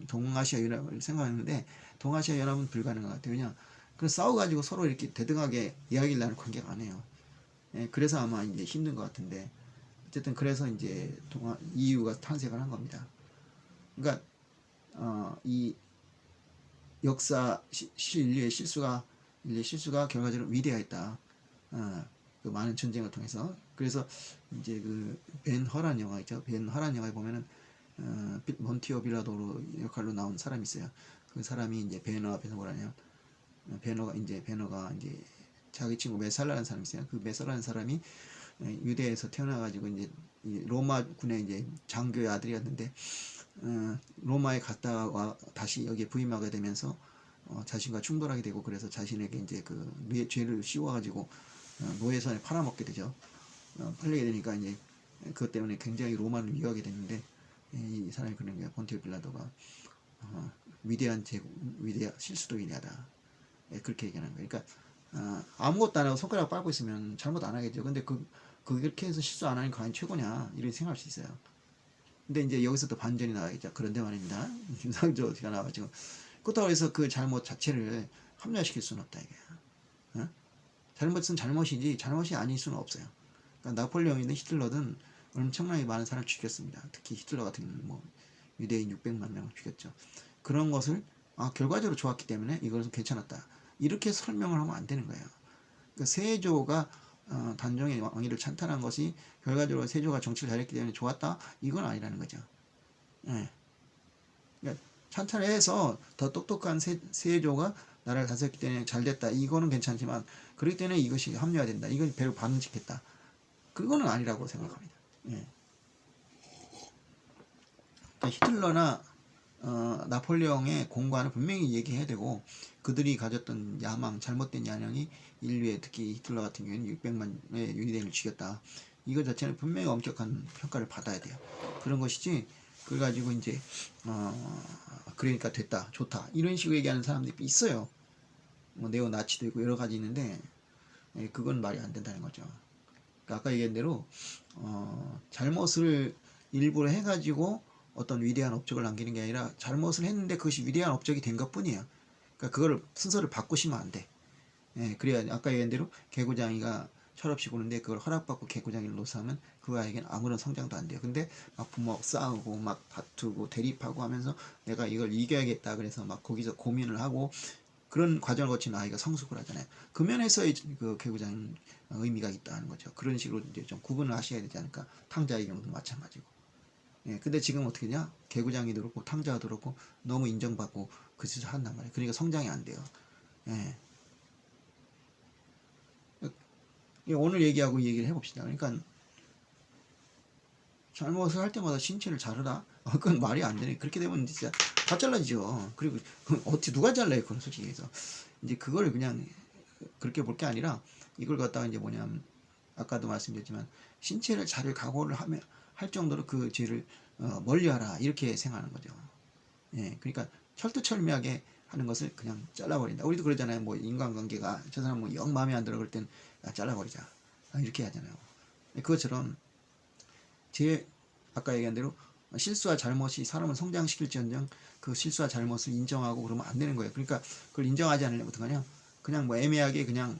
동아시아 연합을 생각하는데 동아시아 연합은 불가능한 것 같아요. 그냥 그 싸워가지고 서로 이렇게 대등하게 이야기를 나눌 관계가 아니에요. 그래서 아마 이제 힘든 것 같은데 어쨌든 그래서 이제 EU가 탄생을 한 겁니다. 그러니까 이 역사 인류의 실수가 결과적으로 위대했다. 그 많은 전쟁을 통해서. 그래서 이제 그 벤 허란 영화 있죠. 벤 허란 영화에 보면은 몬티오 빌라도르 역할로 나온 사람이 있어요. 그 사람이 이제 베너 앞에서 뭐라냐. 베너가 이제 자기 친구 메살라라는 사람이 있어요. 그 메살라라는 사람이 유대에서 태어나가지고 이제 로마 군의 이제 장교의 아들이었는데 로마에 갔다가 다시 여기에 부임하게 되면서 자신과 충돌하게 되고 그래서 자신에게 이제 그 죄를 씌워가지고 노예선에 팔아먹게 되죠. 팔리게 되니까 이제 그것 때문에 굉장히 로마를 미워하게 됐는데 이 사람이 그런 거야. 본티오 빌라도가 위대한 실수도 위대하다. 그렇게 얘기하는 거예요. 그러니까 아무것도 안 하고 손가락 빨고 있으면 잘못 안 하겠죠. 근데 그렇게 해서 실수 안 하는 게 과연 최고냐 이렇게 생각할 수 있어요. 근데 이제 여기서 또 반전이 나와있죠. 그런데 말입니다. 윤상조가 나와가지고 그렇다고 해서 그 잘못 자체를 합리화시킬 수는 없다 이게. 어? 잘못은 잘못이지 잘못이 아닐 수는 없어요. 그러니까 나폴레옹이든 히틀러든 엄청나게 많은 사람을 죽였습니다. 특히 히틀러 같은 경우는 뭐 유대인 600만 명을 죽였죠. 그런 것을 결과적으로 좋았기 때문에 이것은 괜찮았다. 이렇게 설명을 하면 안 되는 거예요. 그러니까 세조가 단종의 왕위를 찬탈한 것이 결과적으로 세조가 정치를 잘했기 때문에 좋았다? 이건 아니라는 거죠. 예. 그러니까 찬탈해서 더 똑똑한 세조가 나라를 다스렸기 때문에 잘됐다. 이거는 괜찮지만 그렇기 때문에 이것이 합리화된다. 이건 별로 바람직했다. 그거는 아니라고 생각합니다. 예. 그러니까 히틀러나 나폴레옹의 공과는 분명히 얘기해야 되고 그들이 가졌던 야망, 잘못된 야망이 인류에 특히 히틀러 같은 경우에는 600만의 유대인을 죽였다. 이거 자체는 분명히 엄격한 평가를 받아야 돼요. 그런 것이지 그걸 가지고 이제 그러니까 됐다, 좋다 이런 식으로 얘기하는 사람들이 있어요. 뭐 네오나치도 있고 여러 가지 있는데 그건 말이 안 된다는 거죠. 그러니까 아까 얘기한 대로 잘못을 일부러 해가지고 어떤 위대한 업적을 남기는 게 아니라 잘못을 했는데 그것이 위대한 업적이 된 것뿐이에요. 그러니까 그걸 순서를 바꾸시면 안 돼. 그래야 아까 얘기한 대로 개구장이가 철없이 구는데 그걸 허락받고 개구장이를 노사하면 그 아이에게는 아무런 성장도 안 돼요. 근데 막 부모 싸우고 막 다투고 대립하고 하면서 내가 이걸 이겨야겠다 그래서 막 거기서 고민을 하고 그런 과정을 거친 아이가 성숙을 하잖아요. 그 면에서의 그 개구장 의미가 있다는 거죠. 그런 식으로 이제 좀 구분을 하셔야 되지 않을까. 탕자의 경우도 마찬가지고. 근데 지금 어떻게 되냐? 개구장이도 그렇고 탕자도 그렇고 너무 인정받고 그 짓을 한단 말이에요. 그러니까 성장이 안 돼요. 예. 오늘 얘기하고 얘기를 해봅시다. 그러니까 잘못을 할 때마다 신체를 자르라? 그건 말이 안 되네. 그렇게 되면 진짜 다 잘라지죠. 그리고 어떻게 누가 잘라요? 그건 솔직히 해서. 이제 그걸 그냥 그렇게 볼 게 아니라 이걸 갖다가 이제 뭐냐면 아까도 말씀드렸지만 신체를 자를 각오를 하며 할 정도로 그 죄를 멀리하라 이렇게 생각하는 거죠. 그러니까 철두철미하게 하는 것을 그냥 잘라버린다. 우리도 그러잖아요. 뭐 인간관계가 저 사람 뭐 영 마음에 안 들어 그럴 땐 잘라버리자. 이렇게 하잖아요. 그것처럼 제 아까 얘기한 대로 실수와 잘못이 사람을 성장시킬지언정 그 실수와 잘못을 인정하고 그러면 안 되는 거예요. 그러니까 그걸 인정하지 않으려면 어떡하냐? 그냥 뭐 애매하게 그냥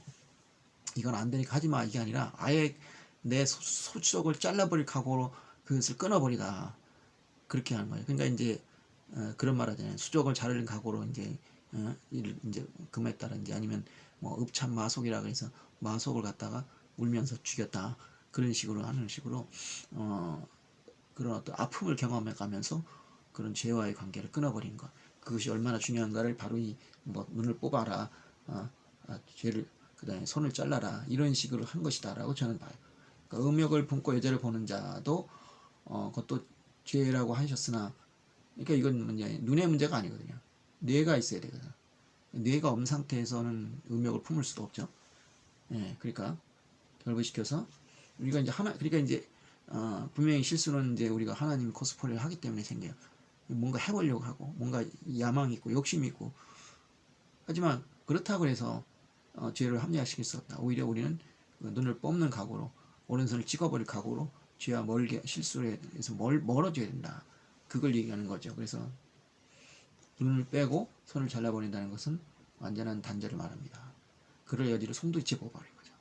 이건 안 되니까 하지 마 이게 아니라 아예 내 소쪽을 잘라버릴 각오로 그것을 끊어버리다 그렇게 하는 거예요. 그러니까 이제 그런 말 하잖아요. 수족을 자르는 각오로 이제 이제 금에 따라 이제 아니면 뭐 읍참 마속이라 그래서 마속을 갖다가 울면서 죽였다 그런 식으로 하는 식으로 그런 어떤 아픔을 경험해 가면서 그런 죄와의 관계를 끊어버린 것 그것이 얼마나 중요한가를 바로 이 뭐 눈을 뽑아라 죄를 그다음에 손을 잘라라 이런 식으로 한 것이다라고 저는 봐요. 그러니까 음욕을 품고 여자를 보는 자도 그것도 죄라고 하셨으나 그러니까 이건 이제 눈의 문제가 아니거든요. 뇌가 있어야 되거든. 뇌가 없는 상태에서는 음욕을 품을 수도 없죠. 그러니까 결부시켜서 우리가 이제 그러니까 이제 분명히 실수는 이제 우리가 하나님 코스프레를 하기 때문에 생겨요. 뭔가 해보려고 하고 뭔가 야망이 있고 욕심이 있고 하지만 그렇다고 해서 죄를 합리화시킬 수 없다. 오히려 우리는 그 눈을 뽑는 각오로 오른손을 찍어버릴 각오로 죄와 멀게 실수에서 멀어져야 된다. 그걸 얘기하는 거죠. 그래서 눈을 빼고 손을 잘라버린다는 것은 완전한 단죄를 말합니다. 그럴 여지를 송두리째 뽑아버린 거죠.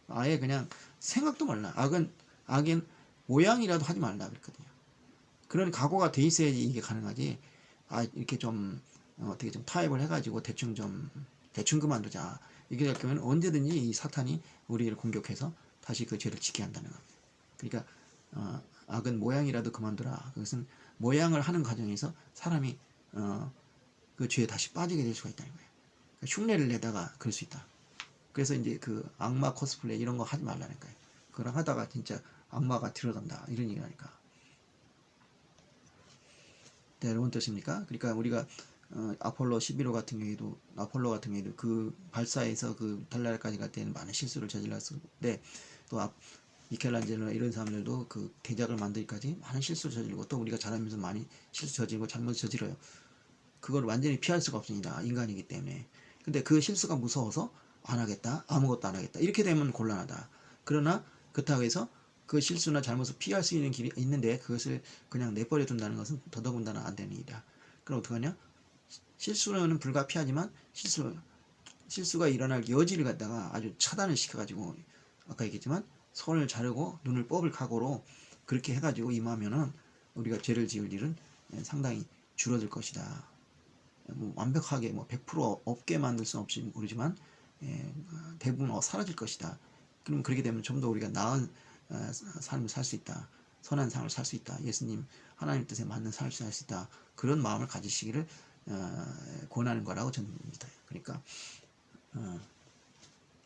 아예 그냥 생각도 말라. 악은 모양이라도 하지 말라 그랬거든요. 그런 각오가 돼 있어야지 이게 가능하지. 이렇게 좀 어떻게 좀 타협을 해가지고 대충 그만두자. 이게 될 경우는 언제든지 이 사탄이 우리를 공격해서 다시 그 죄를 짓게 한다는 겁니다. 그러니까 악은 모양이라도 그만두라. 그것은 모양을 하는 과정에서 사람이 그 죄에 다시 빠지게 될 수가 있다는 거예요. 그러니까 흉내를 내다가 그럴 수 있다. 그래서 이제 그 악마 코스플레이 이런 거 하지 말라는 거예요. 그걸 하다가 진짜 악마가 들어간다 이런 얘기하니까. 네, 여러분 뜻입니까? 그러니까 우리가 아폴로 11호 같은 경우에도 아폴로 같은 경우에도 그 발사에서 그 달나라까지 갈 때는 많은 실수를 저질렀는데 또 미켈란젤로나 이런 사람들도 그 대작을 만들기까지 많은 실수를 저지르고 또 우리가 자라면서 많이 실수 저지르고 잘못 저질러요. 그걸 완전히 피할 수가 없습니다. 인간이기 때문에. 근데 그 실수가 무서워서 안 하겠다. 아무것도 안 하겠다. 이렇게 되면 곤란하다. 그러나 그렇다고 해서 그 실수나 잘못을 피할 수 있는 길이 있는데 그것을 그냥 내버려 둔다는 것은 더더군다나 안 되는 일이다. 그럼 어떡하냐? 실수는 불가피하지만 실수가 일어날 여지를 갖다가 아주 차단을 시켜가지고 아까 얘기했지만 손을 자르고 눈을 뽑을 각오로 그렇게 해가지고 임하면은 우리가 죄를 지을 일은 상당히 줄어들 것이다. 뭐 완벽하게 뭐 100% 없게 만들 수는 없지 모르지만 대부분 사라질 것이다. 그럼 그렇게 되면 좀 더 우리가 나은 삶을 살 수 있다. 선한 삶을 살 수 있다. 예수님 하나님 뜻에 맞는 삶을 살 수 있다. 그런 마음을 가지시기를 권하는 거라고 저는 봅니다. 그러니까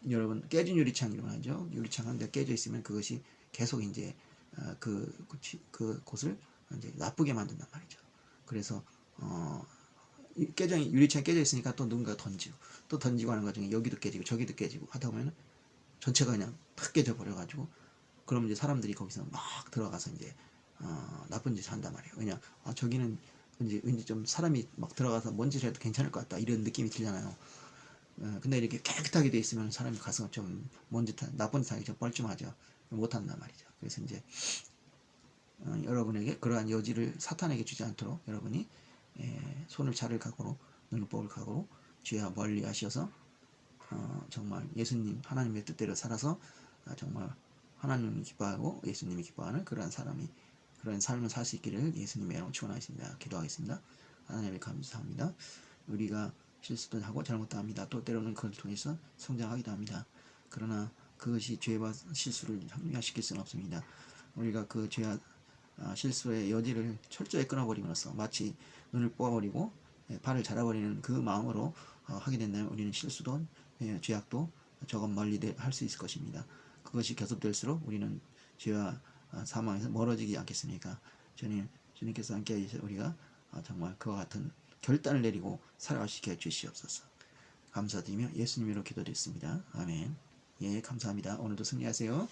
여러분 깨진 유리창 이런 거 하죠. 유리창 한 대 깨져 있으면 그것이 계속 이제 그 곳을 이제 나쁘게 만든단 말이죠. 그래서 유리창이 깨져 있으니까 또 누군가 던지고 또 던지고 하는 과정에 여기도 깨지고 저기도 깨지고 하다 보면 전체가 그냥 탁 깨져 버려가지고 그럼 이제 사람들이 거기서 막 들어가서 이제 나쁜 짓을 한단 말이에요. 왜냐 저기는 왠지 좀 사람이 막 들어가서 뭔 짓을 해도 괜찮을 것 같다 이런 느낌이 들잖아요. 근데 이렇게 깨끗하게 돼 있으면 사람이 가슴 좀 먼지 나쁜 짓 하기 좀 뻘쭘하죠. 못한단 말이죠. 그래서 이제 여러분에게 그러한 여지를 사탄에게 주지 않도록 여러분이 손을 차를 각오로 눈을 각오로 죄와 멀리 하셔서 정말 예수님 하나님의 뜻대로 살아서 정말 하나님이 기뻐하고 예수님이 기뻐하는 그러한 삶을 살 수 있기를 예수님의 이름으로 축원하겠습니다. 기도하겠습니다. 하나님의 감사합니다. 우리가 실수도 하고 잘못도 합니다. 또 때로는 그걸 통해서 성장하기도 합니다. 그러나 그것이 죄와 실수를 합리화시킬 수는 없습니다. 우리가 그 죄와 실수의 여지를 철저히 끊어버림으로써 마치 눈을 뽑아버리고 발을 자라버리는 그 마음으로 하게 된다면 우리는 실수도 죄악도 조금 멀리 할 수 있을 것입니다. 그것이 계속될수록 우리는 죄와 사망에서 멀어지지 않겠습니까? 주님께서 함께 해주셔서 우리가 정말 그와 같은 결단을 내리고 살아갈 수 있게 해주시옵소서. 감사드리며 예수님으로 기도드렸습니다. 아멘. 예, 감사합니다. 오늘도 승리하세요.